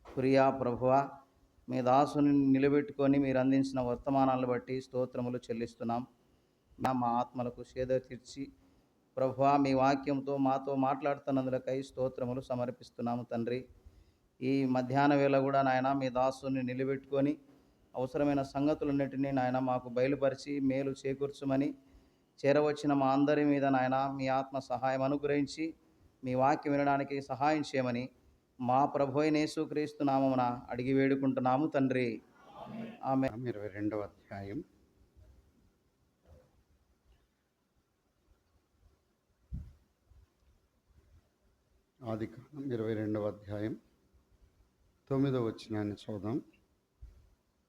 ప్రియా ప్రభువా, మీ దాసుని నిలబెట్టుకొని మీరు అందించిన వర్తమానాలను బట్టి స్తోత్రములు చెల్లిస్తున్నాం. మా ఆత్మలకు సేద తీర్చి ప్రభువా, మీ వాక్యంతో మాతో మాట్లాడుతున్నందులకై స్తోత్రములు సమర్పిస్తున్నాము తండ్రి. ఈ మధ్యాహ్న వేళ కూడా నాయన మీ దాసుని నిలబెట్టుకొని అవసరమైన సంగతులన్నిటినీ నాయన మాకు బయలుపరిచి మేలు చేకూర్చమని, చేరవచ్చిన మా అందరి మీద నాయన మీ ఆత్మ సహాయం అనుగ్రహించి మీ వాక్యం వినడానికి సహాయం చేయమని మా ప్రభు అయిన యేసుక్రీస్తు నామమున అడిగి వేడుకుంటున్నాము తండ్రి. ఆమేన్. 22వ అధ్యాయం. ఆదికాండం 22వ అధ్యాయం 9వ వచనాన్ని చదువుదాం.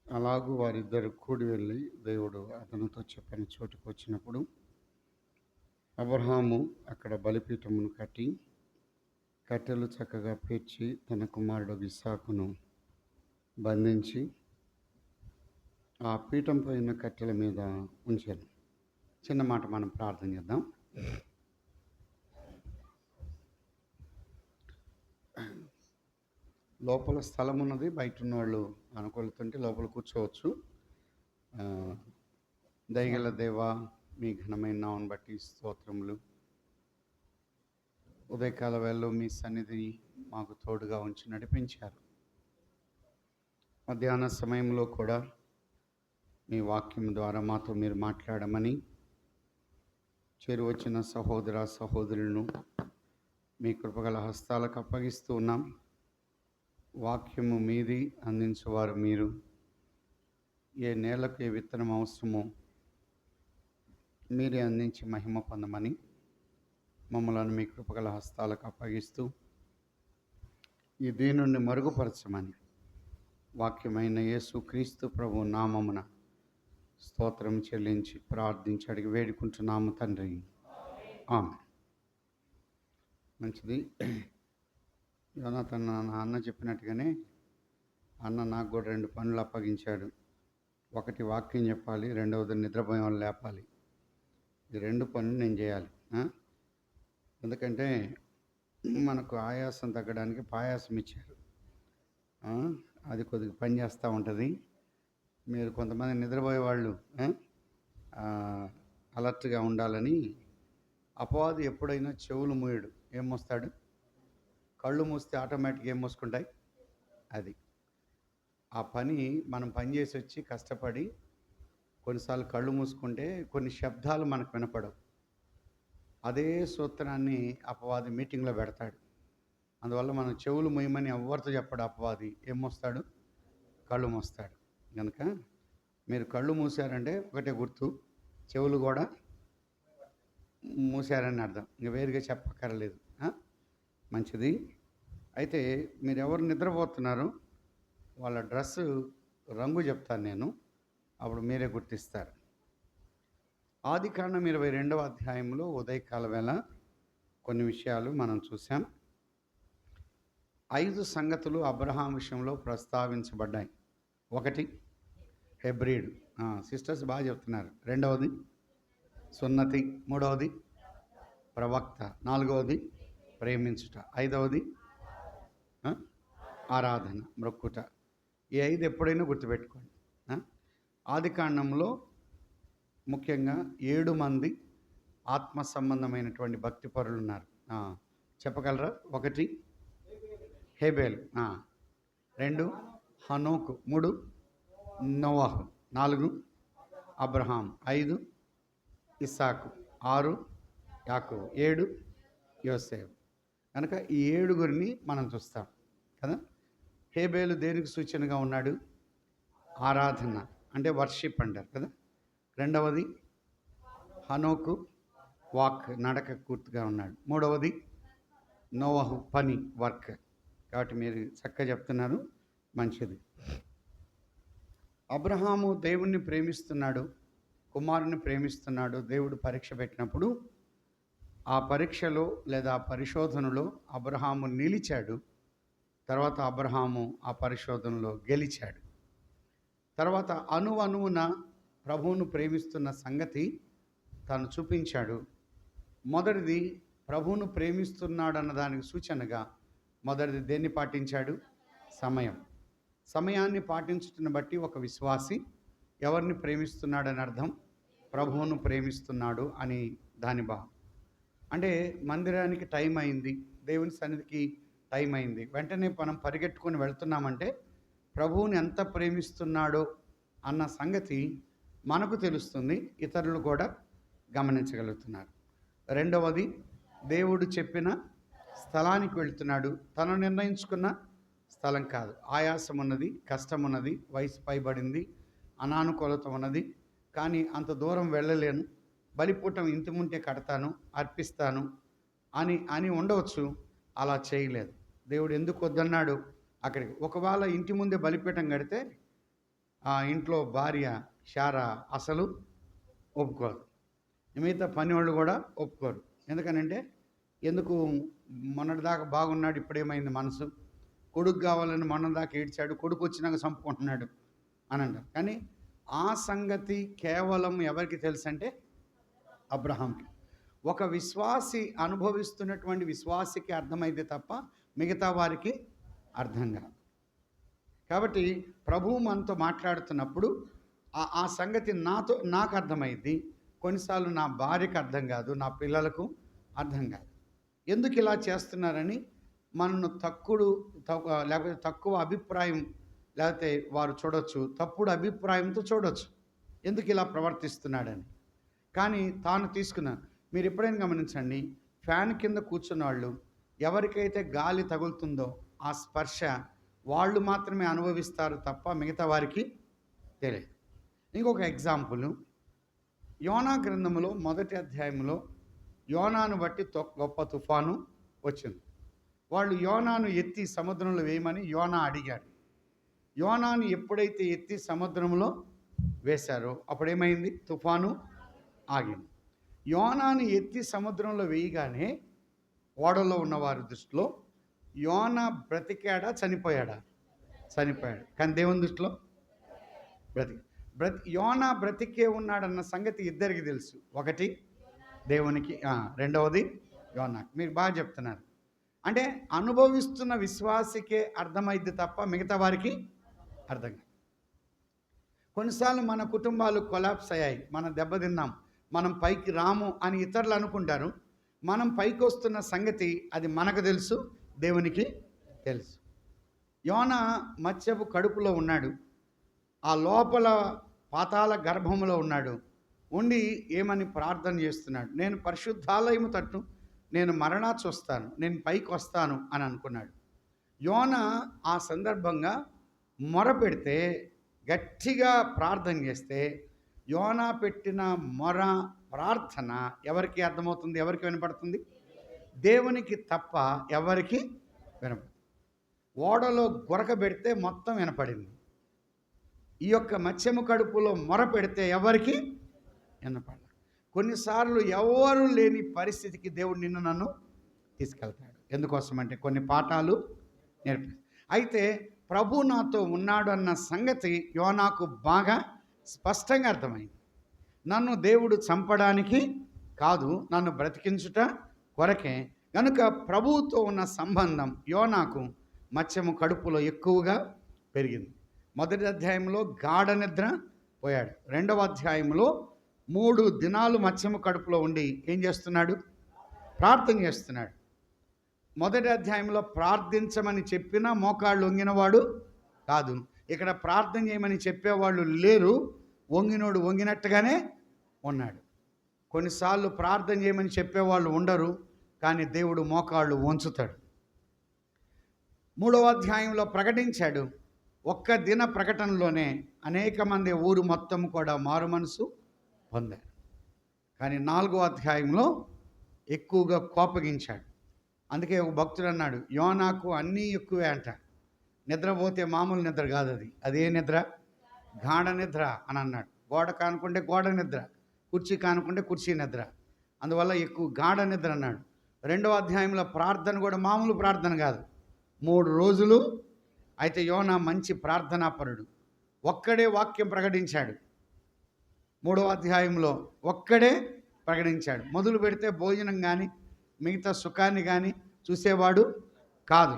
అలాగూ వారిద్దరు కూడి వెళ్ళి దేవుడు అతనితో చెప్పిన చోటుకు వచ్చినప్పుడు అబ్రహాము అక్కడ బలిపీఠమును కట్టి కట్టెలు చక్కగా పేర్చి తన కుమారుడు ఇస్సాకును బంధించి ఆ పీఠం పైన కట్టెల మీద ఉంచాను. చిన్న మాట మనం ప్రార్థన చేద్దాం. లోపల స్థలం ఉన్నది, బయట ఉన్న వాళ్ళు అనుకూలుతుంటే లోపల కూర్చోవచ్చు. దయగల దేవా, మీ ఘనమైన నామమును బట్టి స్తోత్రములు. ఉదయకాల వేళలో మీ సన్నిధిని మాకు తోడుగా ఉంచి నడిపించారు. మధ్యాహ్న సమయంలో కూడా మీ వాక్యం ద్వారా మాతో మీరు మాట్లాడమని చేరువచ్చిన సహోదర సహోదరులను మీ కృపగల హస్తాలకు అప్పగిస్తూ ఉన్నాం. వాక్యము మీది, అందించేవారు మీరు. ఏ నేలకు ఏ విత్తనం అవసరమో మీరే అందించి మహిమ పొందమని మమ్మలను మీ కృపగల హస్తాలకు అప్పగిస్తూ ఈ దీనుని మరుగుపరచమని వాక్యమైన యేసుక్రీస్తు ప్రభు నామమున స్తోత్రం చెల్లించి ప్రార్థించి అడిగి వేడుకుంటున్నాము తండ్రి. ఆమె. మంచిది. యోనాథన్ అన్న చెప్పినట్టుగానే అన్న నాకు కూడా 2 పనులు అప్పగించాడు. ఒకటి వాక్యం చెప్పాలి, రెండవది నిద్రపోయే వాళ్ళు లేపాలి. ఈ 2 పనులు నేను చేయాలి. ఎందుకంటే మనకు ఆయాసం తగ్గడానికి పాయాసం ఇచ్చారు. అది కొద్దిగా పని చేస్తూ ఉంటుంది. మీరు కొంతమంది నిద్రపోయే వాళ్ళు అలర్ట్గా ఉండాలని. అపవాది ఎప్పుడైనా చెవులు మూయడు, ఏం మోస్తాడు? కళ్ళు మూస్తే ఆటోమేటిక్గా ఏం మూసుకుంటాయి? అది ఆ పని మనం పనిచేసి వచ్చి కష్టపడి కొన్నిసార్లు కళ్ళు మూసుకుంటే కొన్ని శబ్దాలు మనకు వినపడవు. అదే సూత్రాన్ని అపవాది మీటింగ్లో పెడతాడు. అందువల్ల మనం చెవులు మూయమని ఎవరితో చెప్పడు అపవాది. ఏం మోస్తాడు? కళ్ళు మోస్తాడు. కనుక మీరు కళ్ళు మూసారంటే ఒకటే గుర్తు, చెవులు కూడా మూసారని అర్థం. ఇంక వేరుగా చెప్పక్కర్లేదు. మంచిది. అయితే మీరు ఎవరు నిద్రపోతున్నారో వాళ్ళ డ్రెస్సు రంగు చెప్తాను నేను, అప్పుడు మీరే గుర్తిస్తారు. ఆదికాండం 22వ అధ్యాయంలో ఉదయకాల వేళ కొన్ని విషయాలు మనం చూసాం. 5 సంగతులు అబ్రహాం విషయంలో ప్రస్తావించబడ్డాయి. 1 హెబ్రీడు, సిస్టర్స్ బాగా చెప్తున్నారు. 2వది సున్నతి, 3వది ప్రవక్త, 4వది ప్రేమించుట, 5వది ఆరాధన, మ్రొక్కుట. ఈ 5 ఎప్పుడైనా గుర్తుపెట్టుకోండి. ఆదికాండంలో ముఖ్యంగా 7 మంది ఆత్మ సంబంధమైనటువంటి భక్తి పరులు ఉన్నారు. చెప్పగలరా? 1 హేబేలు, 2 హనోకు, 3 నోవాహు, 4 అబ్రహాం, 5 ఇస్సాకు, 6 యాకోబు, 7 యోసేపు. కనుక ఈ 7గురిని మనం చూస్తాం కదా. హేబేలు దేనికి సూచనగా ఉన్నాడు? ఆరాధన, అంటే వర్షిప్ అంటారు కదా. 2వది హనోకు, వాక్, నడక గుర్తుగా ఉన్నాడు. 3వది నోవాహు, పని, వర్క్. కాబట్టి మీరు చక్కగా చెప్తున్నారు, మంచిది. అబ్రహాము దేవుణ్ణి ప్రేమిస్తున్నాడు, కుమారుని ప్రేమిస్తున్నాడు. దేవుడు పరీక్ష పెట్టినప్పుడు ఆ పరీక్షలో లేదా పరిశోధనలో అబ్రహాము నిలిచాడు. తర్వాత అబ్రహాము ఆ పరిశోధనలో గెలిచాడు. తర్వాత అణువున ప్రభువును ప్రేమిస్తున్న సంగతి తాను చూపించాడు. మొదటిది ప్రభువును ప్రేమిస్తున్నాడన్న దానికి సూచనగా మొదటిది దేన్ని పాటించాడు? సమయం. సమయాన్ని పాటించుటను బట్టి ఒక విశ్వాసి ఎవరిని ప్రేమిస్తున్నాడని అర్థం? ప్రభువును ప్రేమిస్తున్నాడు అని దాని భావం. అంటే మందిరానికి టైం అయింది, దేవుని సన్నిధికి టైం అయింది, వెంటనే మనం పరిగెట్టుకొని వెళ్తున్నామంటే ప్రభువుని ఎంత ప్రేమిస్తున్నాడో అన్న సంగతి మనకు తెలుస్తుంది, ఇతరులు కూడా గమనించగలుగుతున్నారు. రెండవది, దేవుడు చెప్పిన స్థలానికి వెళ్తున్నాడు, తను నిర్ణయించుకున్న స్థలం కాదు. ఆయాసం ఉన్నది, కష్టం ఉన్నది, వయసు పైబడింది, అనానుకూలత ఉన్నది, కానీ అంత దూరం వెళ్ళలేను, బలిపూటం ఇంటి ముంటే కడతాను, అర్పిస్తాను అని అని ఉండవచ్చు. అలా చేయలేదు. దేవుడు ఎందుకు వద్దన్నాడు అక్కడికి? ఒకవేళ ఇంటి ముందే బలిపీఠం కడితే ఆ ఇంట్లో భార్య శారా అసలు ఒప్పుకోదు, మిగతా పని వాళ్ళు కూడా ఒప్పుకోరు. ఎందుకనంటే ఎందుకు మొన్నటిదాకా బాగున్నాడు, ఇప్పుడేమైంది మనసు, కొడుకు కావాలని మొన్నటిదాకా ఏడ్చాడు, కొడుకు వచ్చినాక చంపుకుంటున్నాడు అని అంటారు. కానీ ఆ సంగతి కేవలం ఎవరికి తెలుసు అంటే అబ్రహాంకి. ఒక విశ్వాసి అనుభవిస్తున్నటువంటి విశ్వాసికి అర్థమైతే తప్ప మిగతా వారికి అర్థం కాదు. కాబట్టి ప్రభువు మనతో మాట్లాడుతున్నప్పుడు ఆ సంగతి నాకు అర్థమైంది. కొన్నిసార్లు నా భార్యకు అర్థం కాదు, నా పిల్లలకు అర్థం కాదు. ఎందుకు ఇలా చేస్తున్నారని మనను లేకపోతే తక్కువ అభిప్రాయం, లేకపోతే వారు చూడొచ్చు, తప్పుడు అభిప్రాయంతో చూడొచ్చు, ఎందుకు ఇలా ప్రవర్తిస్తున్నాడని. కానీ తాను తీసుకున్నాను. మీరు ఎప్పుడైనా గమనించండి, ఫ్యాన్ కింద కూర్చున్న వాళ్ళు ఎవరికైతే గాలి తగులుతుందో ఆ స్పర్శ వాళ్ళు మాత్రమే అనుభవిస్తారు తప్ప మిగతా వారికి తెలియదు. ఇంకొక ఎగ్జాంపుల్, యోనా గ్రంథంలో 1వ అధ్యాయంలో యోనాను బట్టి గొప్ప తుఫాను వచ్చింది. వాళ్ళు యోనాను ఎత్తి సముద్రంలో వేయమని యోనా అడిగాడు. యోనాను ఎప్పుడైతే ఎత్తి సముద్రంలో వేశారో అప్పుడేమైంది? తుఫాను ఆగింది. యోనాను ఎత్తి సముద్రంలో వేయగానే ఓడలో ఉన్నవారి దృష్టిలో యోనా బ్రతికాడా చనిపోయాడా? చనిపోయాడు. కానీ దేవుని దృష్టిలో యోనా బ్రతికే ఉన్నాడన్న సంగతి ఇద్దరికి తెలుసు. ఒకటి దేవునికి, రెండవది యోనాకి. మీరు బాగా చెప్తున్నారు. అంటే అనుభవిస్తున్న విశ్వాసికే అర్థమైంది తప్ప మిగతా వారికి అర్థం కాదు. కొన్నిసార్లు మన కుటుంబాలు కొలాప్స్ అయ్యాయి, మనం దెబ్బతిన్నాం, మనం పైకి రాము అని ఇతరులు అనుకుంటారు. మనం పైకి వస్తున్న సంగతి అది మనకు తెలుసు, దేవునికి తెలుసు. యోనా మత్స్యపు కడుపులో ఉన్నాడు, ఆ లోపల పాతాళ గర్భంలో ఉన్నాడు. ఉండి ఏమని ప్రార్థన చేస్తున్నాడు? నేను పరిశుద్ధాలయము తట్టు నేను మరణా చూస్తాను, నేను పైకి వస్తాను అని అనుకున్నాడు. యోనా ఆ సందర్భంగా మొరపెడితే, గట్టిగా ప్రార్థన చేస్తే, యోనా పెట్టిన మొర ప్రార్థన ఎవరికి అర్థమవుతుంది? ఎవరికి వినపడుతుంది? దేవునికి తప్ప ఎవరికి వినపడుతుంది. ఓడలో గురక పెడితే మొత్తం వినపడింది. ఈ యొక్క మత్స్యము కడుపులో మొర పెడితే ఎవరికి వినపడాలి. కొన్నిసార్లు ఎవరు లేని పరిస్థితికి దేవుడు నిన్ను నన్ను తీసుకెళ్తాడు. ఎందుకోసమంటే కొన్ని పాఠాలు నేర్పి. అయితే ప్రభు నాతో ఉన్నాడు అన్న సంగతి యోనాకు బాగా స్పష్టంగా అర్థమైంది. నన్ను దేవుడు చంపడానికి కాదు, నన్ను బ్రతికించుట కొరకే. కనుక ప్రభువుతో ఉన్న సంబంధం యోనాకు మత్స్యము కడుపులో ఎక్కువగా పెరిగింది. 1వ అధ్యాయంలో గాఢ నిద్ర పోయాడు. 2వ అధ్యాయంలో 3 దినాలు మత్స్యము కడుపులో ఉండి ఏం చేస్తున్నాడు? ప్రార్థన చేస్తున్నాడు. 1వ అధ్యాయంలో ప్రార్థించమని చెప్పినా మోకాళ్ళు వంగినవాడు కాదు. ఇక్కడ ప్రార్థన చేయమని చెప్పేవాళ్ళు లేరు, వంగినోడు వంగినట్టుగానే ఉన్నాడు. కొన్నిసార్లు ప్రార్థన చేయమని చెప్పేవాళ్ళు ఉండరు, కానీ దేవుడు మోకాళ్ళు వంచుతాడు. 3వ అధ్యాయంలో ప్రకటించాడు. ఒక్క దిన ప్రకటనలోనే అనేక మంది ఊరు మొత్తం కూడా మారు మనసు పొందారు. కానీ 4వ అధ్యాయంలో ఎక్కువగా కోపగించాడు. అందుకే ఒక భక్తుడు అన్నాడు, యోనాకు అన్నీ ఎక్కువే అంట. నిద్రపోతే మామూలు నిద్ర కాదు, అదే నిద్ర, గాఢ నిద్ర అని అన్నాడు. గోడ కానుకుంటే గోడ నిద్ర, కుర్చీ కానుకుంటే కుర్చీ నిద్ర, అందువల్ల ఎక్కువ గాఢ నిద్ర అన్నాడు. 2వ అధ్యాయంలో ప్రార్థన కూడా మామూలు ప్రార్థన కాదు, 3 రోజులు. అయితే యోనా మంచి ప్రార్థనాపరుడు, ఒక్కడే వాక్యం ప్రకటించాడు. 3వ అధ్యాయంలో ఒక్కడే ప్రకటించాడు. మొదలు పెడితే భోజనం కానీ మిగతా సుఖాన్ని కానీ చూసేవాడు కాదు.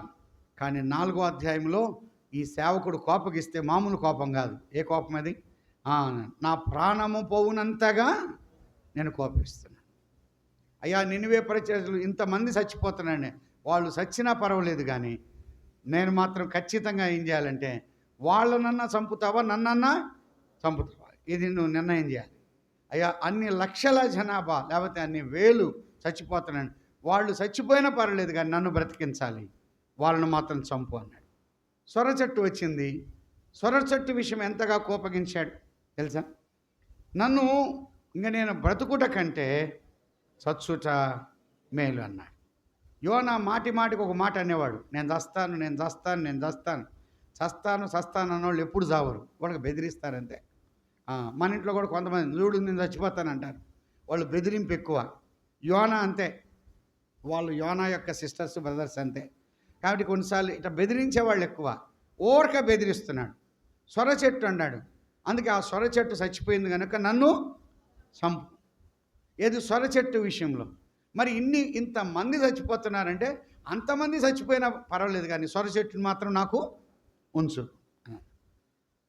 కానీ 4వ అధ్యాయంలో ఈ సేవకుడు కోపగిస్తే మామూలు కోపం కాదు. ఏ కోపం అది? నా ప్రాణము పోవునంతగా నేను కోపిస్తున్నాను. అయ్యా, నినివే ప్రజలు ఇంతమంది చచ్చిపోతున్నాను, వాళ్ళు చచ్చినా పర్వాలేదు, కానీ నేను మాత్రం ఖచ్చితంగా ఏం చేయాలంటే వాళ్ళనన్నా చంపుతావా, నన్నన్నా చంపుతావా, ఇది నువ్వు నిర్ణయం చేయాలి. అయ్యా, అన్ని లక్షల జనాభా లేకపోతే అన్ని వేలు చచ్చిపోతున్నాను, వాళ్ళు చచ్చిపోయినా పర్వాలేదు కానీ నన్ను బ్రతికించాలి, వాళ్ళను మాత్రం చంపు అన్నాడు. సొర చెట్టు వచ్చింది. సొర చెట్టు విషయం ఎంతగా కోపగించాడు తెలుసా? నన్ను నేను బ్రతుకుట కంటే చచ్చుట మేలు అన్నాడు. యోనా మాటి మాటికి ఒక మాట అనేవాడు, నేను చస్తాను అన్నవాళ్ళు ఎప్పుడు చావరు, వాళ్ళకి బెదిరిస్తారంతే. మన ఇంట్లో కూడా కొంతమంది చూడు నేను చచ్చిపోతానంటారు, వాళ్ళు బెదిరింపు ఎక్కువ. యోనా అంతే, వాళ్ళు యోనా యొక్క సిస్టర్స్ బ్రదర్స్ అంతే. కాబట్టి కొన్నిసార్లు ఇట్లా బెదిరించే వాళ్ళు ఎక్కువ. ఓరక బెదిరిస్తున్నాడు. సొర చెట్టు అన్నాడు, అందుకే ఆ సొర చెట్టు చచ్చిపోయింది కనుక నన్ను చంపు. ఏది? సొర చెట్టు విషయంలో. మరి ఇంతమంది చచ్చిపోతున్నారంటే అంతమంది చచ్చిపోయినా పర్వాలేదు కానీ సొర చెట్టుని మాత్రం నాకు ఉంచు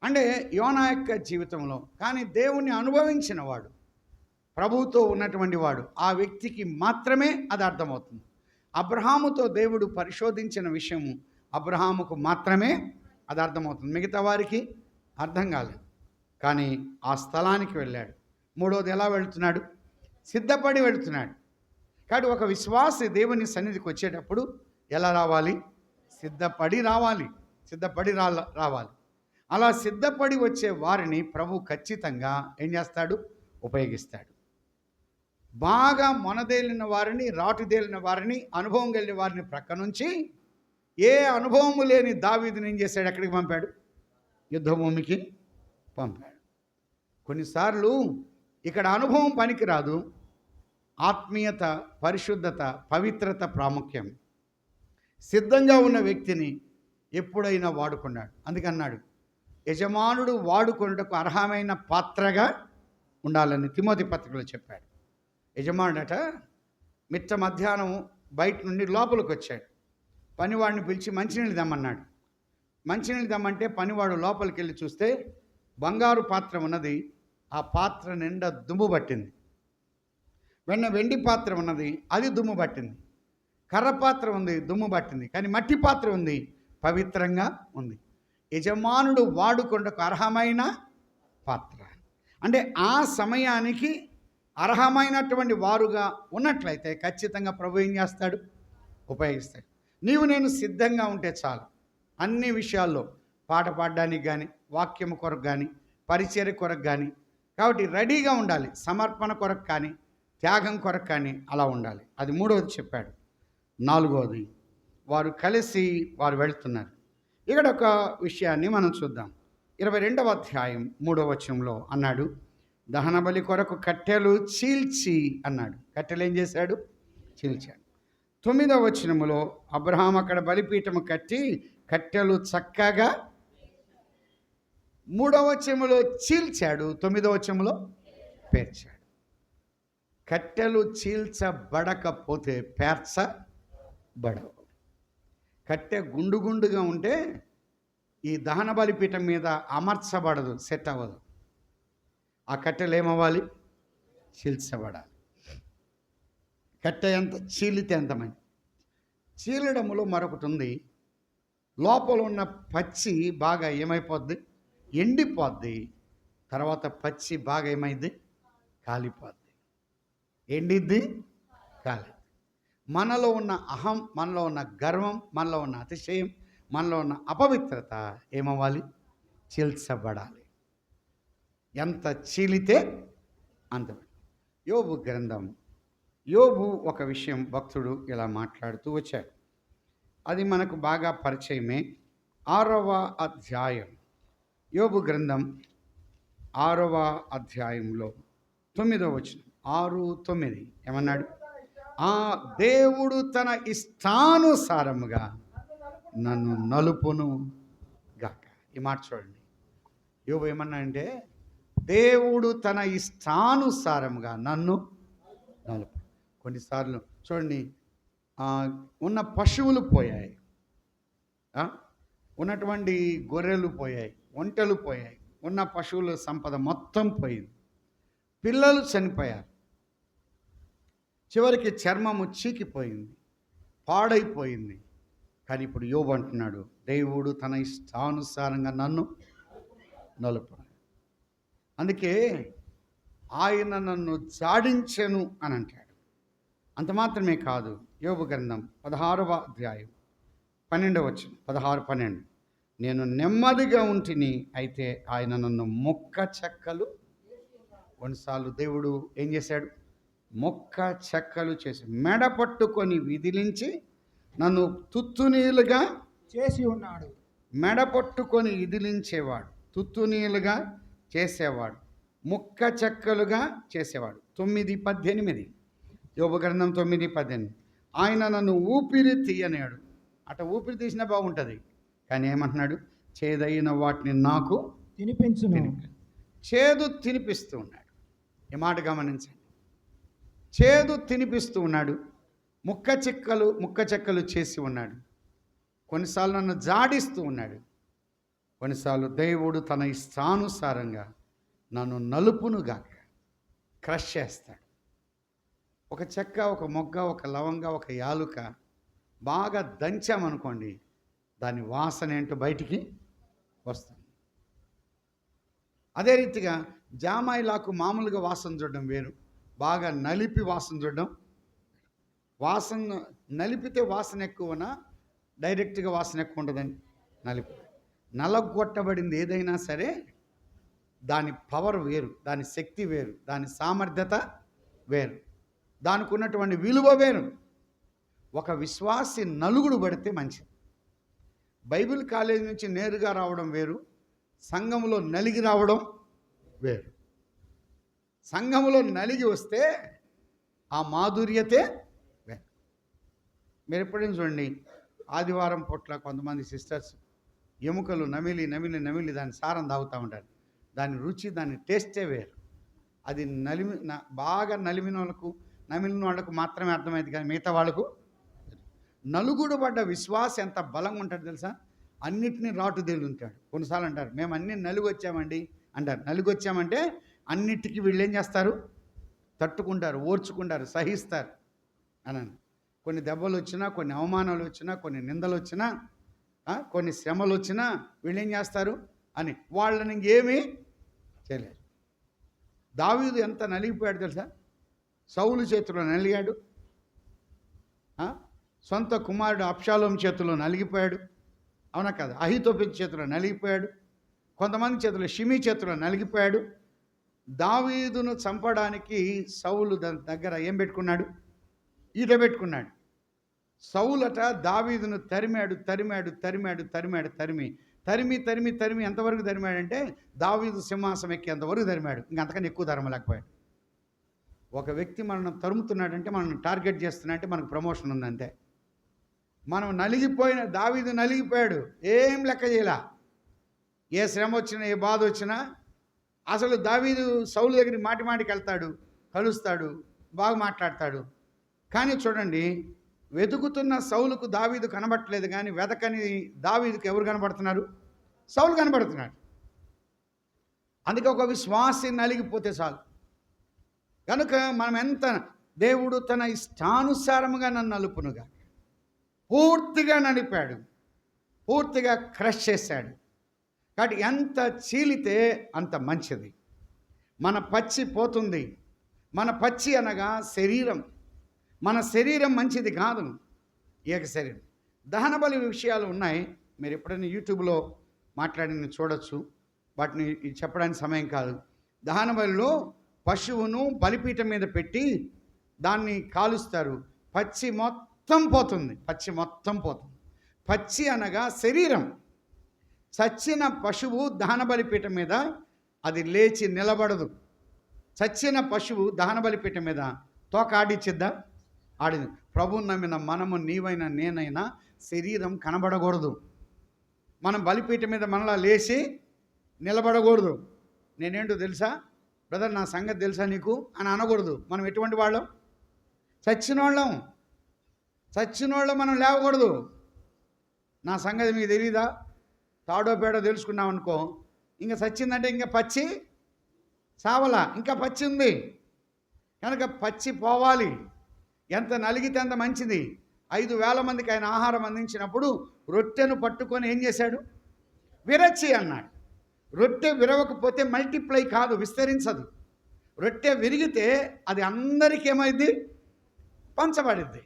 అంటే యోనా యొక్క జీవితంలో. కానీ దేవుణ్ణి అనుభవించిన వాడు, ప్రభువుతో ఉన్నటువంటి వాడు, ఆ వ్యక్తికి మాత్రమే అది అర్థమవుతుంది. అబ్రహాముతో దేవుడు పరిశోధించిన విషయము అబ్రహాముకు మాత్రమే అది అర్థమవుతుంది, మిగతా వారికి అర్థం కాలేదు. కానీ ఆ స్థలానికి వెళ్ళాడు. మూడోది ఎలా వెళుతున్నాడు? సిద్ధపడి వెళుతున్నాడు. కాబట్టి ఒక విశ్వాసి దేవుని సన్నిధికి వచ్చేటప్పుడు ఎలా రావాలి? సిద్ధపడి రావాలి. రావాలి. అలా సిద్ధపడి వచ్చే వారిని ప్రభు ఖచ్చితంగా ఏం చేస్తాడు? ఉపయోగిస్తాడు. బాగా మొనదేలిన వారిని, రాటుదేలిన వారిని, అనుభవం కలిగిన వారిని ప్రక్క నుంచి ఏ అనుభవము లేని దావీదుని ఏం చేశాడు? ఎక్కడికి పంపాడు? యుద్ధభూమికి పంపాడు. కొన్నిసార్లు ఇక్కడ అనుభవం పనికిరాదు, ఆత్మీయత, పరిశుద్ధత, పవిత్రత ప్రాముఖ్యం. సిద్ధంగా ఉన్న వ్యక్తిని ఎప్పుడైనా వాడుకున్నాడు. అందుకన్నాడు, యజమానుడు వాడుకొనుటకు అర్హమైన పాత్రగా ఉండాలని తిమోతి పత్రికలో చెప్పాడు. యజమానుడట మిట్ట మధ్యాహ్నం బయట నుండి లోపలికి వచ్చాడు. పనివాడిని పిలిచి మంచినీళ్ళు తెమ్మన్నాడు. మంచినీళ్ళు తెమ్మంటే పనివాడు లోపలికి వెళ్ళి చూస్తే బంగారు పాత్ర ఉన్నది, ఆ పాత్ర నిండా దుమ్ము పట్టింది. వెండి పాత్ర ఉన్నది, అది దుమ్ము పట్టింది. కర్ర పాత్ర ఉంది, దుమ్ము పట్టింది. కానీ మట్టి పాత్ర ఉంది, పవిత్రంగా ఉంది. యజమానుడు వాడుకొనుటకు అర్హమైన పాత్ర అంటే ఆ సమయానికి అర్హమైనటువంటి వారుగా ఉన్నట్లయితే ఖచ్చితంగా ప్రభు ఏం చేస్తాడు? ఉపయోగిస్తాడు. నేను సిద్ధంగా ఉంటే చాలు, అన్ని విషయాల్లో, పాట పాడడానికి కానీ, వాక్యం కొరకు కానీ, పరిచర్య కొరకు కానీ. కాబట్టి రెడీగా ఉండాలి, సమర్పణ కొరకు కానీ, త్యాగం కొరకు కానీ అలా ఉండాలి. అది మూడవది చెప్పాడు. నాలుగవది, వారు కలిసి వెళ్తున్నారు. ఇక్కడ ఒక విషయాన్ని మనం చూద్దాం. 22వ అధ్యాయం 3వ వచనంలో అన్నాడు, దహన బలి కొరకు కట్టెలు చీల్చి అన్నాడు. కట్టెలు ఏం చేశాడు? చీల్చాడు. 9వ వచనములో అబ్రహాం అక్కడ బలిపీఠము కట్టి కట్టెలు చక్కగా 3వ వచనములో చీల్చాడు, 9వ వచనములో పేర్చాడు. కట్టెలు చీల్చబడకపోతే పేర్చబడవు. కట్టె గుండుగా ఉంటే ఈ దహన బలిపీఠం మీద అమర్చబడదు, సెట్ అవ్వదు. ఆ కట్టెలు ఏమవ్వాలి? చీల్చబడాలి. కట్టె ఎంత చీలితే ఎంతమంది. చీలడంలో మరొకటి ఉంది, లోపల ఉన్న పచ్చి బాగా ఏమైపోద్ది? ఎండిపోద్ది. తర్వాత పచ్చి బాగా ఏమైంది? కాలిపోద్ది. ఎండిద్ది, కాలి. మనలో ఉన్న అహం, మనలో ఉన్న గర్వం, మనలో ఉన్న అతిశయం, మనలో ఉన్న అపవిత్రత ఏమవ్వాలి? చీల్చబడాలి. ఎంత చీలితే అంత. యోబు గ్రంథం, యోబు ఒక విషయం భక్తుడు ఇలా మాట్లాడుతూ వచ్చాడు. అది మనకు బాగా పరిచయమే. 6వ అధ్యాయం, యోబు గ్రంథం 6వ అధ్యాయంలో 9వ వచనం, 6:9 ఏమన్నాడు? దేవుడు తన ఇష్టానుసారముగా నన్ను నలుపును గాక. ఈ మాట చూడండి. యోబు ఏమన్నా అంటే దేవుడు తన ఇష్టానుసారముగా నన్ను నలుపు. కొన్నిసార్లు చూడండి, ఉన్న పశువులు పోయాయి, ఆ? ఉన్నటువంటి గొర్రెలు పోయాయి, ఒంటెలు పోయాయి, ఉన్న పశువుల సంపద మొత్తం పోయింది, పిల్లలు చనిపోయారు, చివరికి చర్మము చీకిపోయింది, పాడైపోయింది. కానీ ఇప్పుడు యోబు అంటున్నాడు, దేవుడు తన ఇష్టానుసారంగా నన్ను నలుపు. అందుకే ఆయన నన్ను జాడించెను అని అంటాడు. అంత మాత్రమే కాదు, యోబు గ్రంథం 16వ అధ్యాయం 12వ వచనం, 16-12, నేను నెమ్మదిగా ఉంటిని, అయితే ఆయన నన్ను మొక్క చెక్కలు. కొన్నిసార్లు దేవుడు ఏం చేశాడు? మొక్క చెక్కలు చేసి మెడ పట్టుకొని విదిలించి నన్ను తుత్తునీలుగా చేసి ఉన్నాడు. మెడ పట్టుకొని విదిలించేవాడు, తుత్తునీలుగా చేసేవాడు, ముక్క చెక్కలుగా చేసేవాడు. 9:18, యోబు గ్రంథం 9:18, ఆయన నన్ను ఊపిరి తీయనేడు. అట ఊపిరి తీసినా బాగుంటుంది, కానీ ఏమంటున్నాడు? చేదైన వాటిని నాకు తినిపించును. చేదు తినిపిస్తూ ఉన్నాడు. ఈ మాట గమనించండి, చేదు తినిపిస్తూ ఉన్నాడు, ముక్క చెక్కలు చేసి ఉన్నాడు. కొన్నిసార్లు నన్ను జాడిస్తూ ఉన్నాడు, కొన్నిసార్లు దేవుడు తన ఇష్టానుసారంగా నన్ను నలుపునుగాక క్రష్ చేస్తాడు. ఒక చెక్క, ఒక మొగ్గ, ఒక లవంగ, ఒక యాలుక బాగా దంచామనుకోండి, దాని వాసన ఏంటో బయటికి వస్తుంది. అదే రీతిగా జామాయిలాకు మామూలుగా వాసన చూడడం వేరు, బాగా నలిపి వాసన చూడడం. వాసన నలిపితే వాసన ఎక్కువనా, డైరెక్ట్గా వాసన ఎక్కువ ఉంటుందండి? నలిపి. నలగొట్టబడింది ఏదైనా సరే దాని పవర్ వేరు, దాని శక్తి వేరు, దాని సామర్థ్యత వేరు, దానికి ఉన్నటువంటి విలువ వేరు. ఒక విశ్వాసి నలుగుడు పడితే మంచిది. బైబిల్ కాలేజీ నుంచి నేరుగా రావడం వేరు, సంఘంలో నలిగి రావడం వేరు. సంఘంలో నలిగి వస్తే ఆ మాధుర్యతే వేరు. మీరు ఎప్పుడైనా చూడండి, ఆదివారం పూట్ల కొంతమంది సిస్టర్స్ ఎముకలు నమిలి నమిలి నమిలి దాని సారం తాగుతూ ఉంటారు. దాని రుచి, దాని టేస్టే వేరు. అది బాగా నమిలిన వాళ్ళకు మాత్రమే అర్థమైంది, కానీ మిగతా వాళ్ళకు. నలుగుడు పడ్డ విశ్వాసం ఎంత బలంగా ఉంటుంది తెలుసా? అన్నిటినీ రాటుదేలు ఉంటాడు. కొన్నిసార్లు అంటారు, మేము అన్నీ నలుగొచ్చామండి అంటారు. నలుగొచ్చామంటే అన్నిటికీ వీళ్ళు ఏం చేస్తారు? తట్టుకుంటారు, ఓర్చుకుంటారు, సహిస్తారు అని. కొన్ని దెబ్బలు వచ్చినా, కొన్ని అవమానాలు వచ్చినా, కొన్ని నిందలు వచ్చినా, కొన్ని శ్రమలు వచ్చినా వీళ్ళు ఏం చేస్తారు అని వాళ్ళని ఇంకేమీ చేయలేరు. దావీదు ఎంత నలిగిపోయాడు తెలుసా? సౌలు చేతిలో నలిగాడు, సొంత కుమారుడు అబ్షాలోము చేతిలో నలిగిపోయాడు, అవునా కదా? అహీతోపెలు చేతిలో నలిగిపోయాడు, కొంతమంది చేతిలో, షిమీ చేతిలో నలిగిపోయాడు. దావీదును చంపడానికి సౌలు దగ్గర ఏం పెట్టుకున్నాడు? ఈట పెట్టుకున్నాడు. సౌలట దావీదును తరిమాడు తరిమాడు తరిమాడు తరిమాడు తరిమి తరిమి తరిమి తరిమి ఎంతవరకు తరిమాడంటే దావీదు సింహాసం ఎక్కేంతవరకు తరిమాడు. ఇంకంతకన్నా ఎక్కువ తరమలేకపోయాడు. ఒక వ్యక్తి మనం తరుముతున్నాడంటే, మనం టార్గెట్ చేస్తున్నాడంటే మనకు ప్రమోషన్ ఉందంతే. మనం నలిగిపోయిన దావీదు నలిగిపోయాడు, ఏం లెక్క చేయలా. ఏ శ్రమ వచ్చినా, ఏ బాధ వచ్చినా అసలు దావీదు సౌలు దగ్గరికి మాటి మాటికి వెళ్తాడు, కలుస్తాడు, బాగా మాట్లాడతాడు. కానీ చూడండి, వెతుకుతున్న సౌలుకు దావీదు కనబడట్లేదు, కానీ వెతకని దావీదుకు ఎవరు కనబడుతున్నారు? సౌలు కనబడుతున్నాడు. అందుకే ఒక విశ్వాసి నలిగిపోతే చాలు. కనుక మనం ఎంత, దేవుడు తన ఇష్టానుసారముగా నన్ను నలుపునుగా పూర్తిగా నలిపాడు, పూర్తిగా క్రష్ చేశాడు. కాబట్టి ఎంత చీలితే అంత మంచిది. మన పచ్చి పోతుంది. మన పచ్చి అనగా శరీరం. మన శరీరం మంచిది కాదు, ఏక శరీరం. దహన బలి విషయాలు ఉన్నాయి, మీరు ఎప్పుడైనా యూట్యూబ్లో మాట్లాడిన చూడొచ్చు, వాటిని చెప్పడానికి సమయం కాదు. దహన బలిలో పశువును బలిపీఠం మీద పెట్టి దాన్ని కాలుస్తారు, పచ్చి మొత్తం పోతుంది. పచ్చి మొత్తం పోతుంది. పచ్చి అనగా శరీరం. చచ్చిన పశువు దహన బలిపీఠం మీద అది లేచి నిలబడదు. చచ్చిన పశువు దహన బలిపీఠం మీద తోక ఆడిచ్చిద్దా? ఆడింది. ప్రభువుని నమ్మిన మనము, నీవైనా నేనైనా శరీరం కనబడకూడదు. మనం బలిపీఠం మీద మనలా లేచి నిలబడకూడదు. నేనేంటో తెలుసా బ్రదర్, నా సంగతి తెలుసా నీకు అని అనకూడదు. మనం ఎటువంటి వాళ్ళం? చచ్చినోళ్ళం. చచ్చినోళ్ళం మనం లేవకూడదు. నా సంగతి మీకు తెలీదా? తాడో పేడో తెలుసుకున్నాం అనుకో, ఇంకా చచ్చిందంటే ఇంకా పచ్చి చావలా, ఇంకా పచ్చి ఉంది కనుక పచ్చి పోవాలి. ఎంత నలిగితే అంత మంచిది. 5,000 మందికి ఆయన ఆహారం అందించినప్పుడు రొట్టెను పట్టుకొని ఏం చేశాడు? విరచి అన్నాడు. రొట్టె విరవకపోతే మల్టిప్లై కాదు, విస్తరించదు. రొట్టె విరిగితే అది అందరికీ ఏమైంది? పంచబడిద్ది.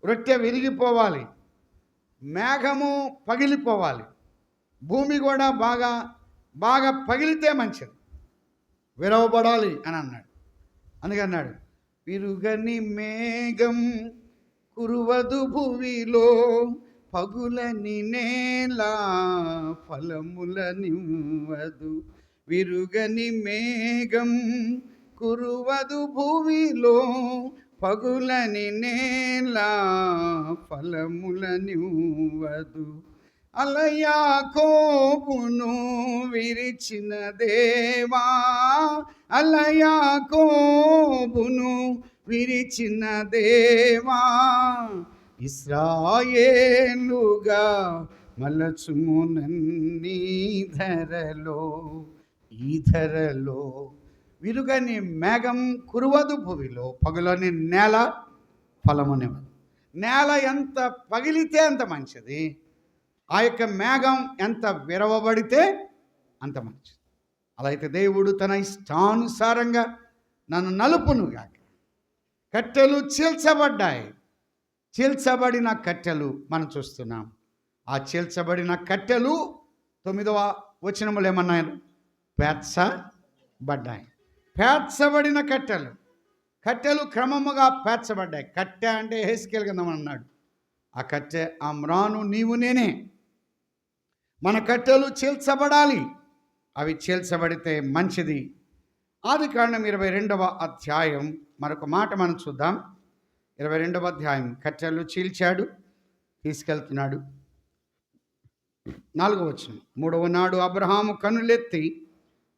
రొట్టె విరిగిపోవాలి, మేఘము పగిలిపోవాలి, భూమి కూడా బాగా బాగా పగిలితే మంచిది, విరవబడాలి అని అన్నాడు. అందుకే అన్నాడు, విరుగని మేఘం కురువదు భూమిలో, పగులని నేల ఫలములనివ్వదు. విరుగని మేఘం కురువదు భూమిలో, పగులని నేల ఫలములనివ్వదు. అలయాకోబును విరిచిన దేవా, అలయాకోబును విరిచిన దేవా, ఇశ్రాయేలుగా మలచుము నన్నీ ధరలో, ఈ ధరలో. విరుగని మేఘం కురువదు భూమిలో, పగులని నేల ఫలమునివ్వదు. నేల ఎంత పగిలితే అంత మంచిది, ఆ యొక్క మేఘం ఎంత విరవబడితే అంత మంచిది. అలా అయితే దేవుడు తన ఇష్టానుసారంగా నన్ను నలుపునుగాక. కట్టెలు చీల్చబడ్డాయి. చీల్చబడిన కట్టెలు మనం చూస్తున్నాం. ఆ చీల్చబడిన కట్టెలు 9వ వచనములు ఏమన్నాయి? పేర్చబడ్డాయి. పేర్చబడిన కట్టెలు, కట్టెలు క్రమముగా పేర్చబడ్డాయి. కట్టె అంటే హెస్కేల్ కింద అన్నాడు. ఆ కట్టె అమ్రాను నీవు నేనే. మన కట్టెలు చీల్చబడాలి. అవి చీల్చబడితే మంచిది. ఆదికాండం 22వ అధ్యాయం మరొక మాట మనం చూద్దాం. 22వ అధ్యాయం. కట్టెలు చీల్చాడు, తీసుకెళ్తున్నాడు. 4వ వచనం. 3వ నాడు అబ్రహాము కన్నులెత్తి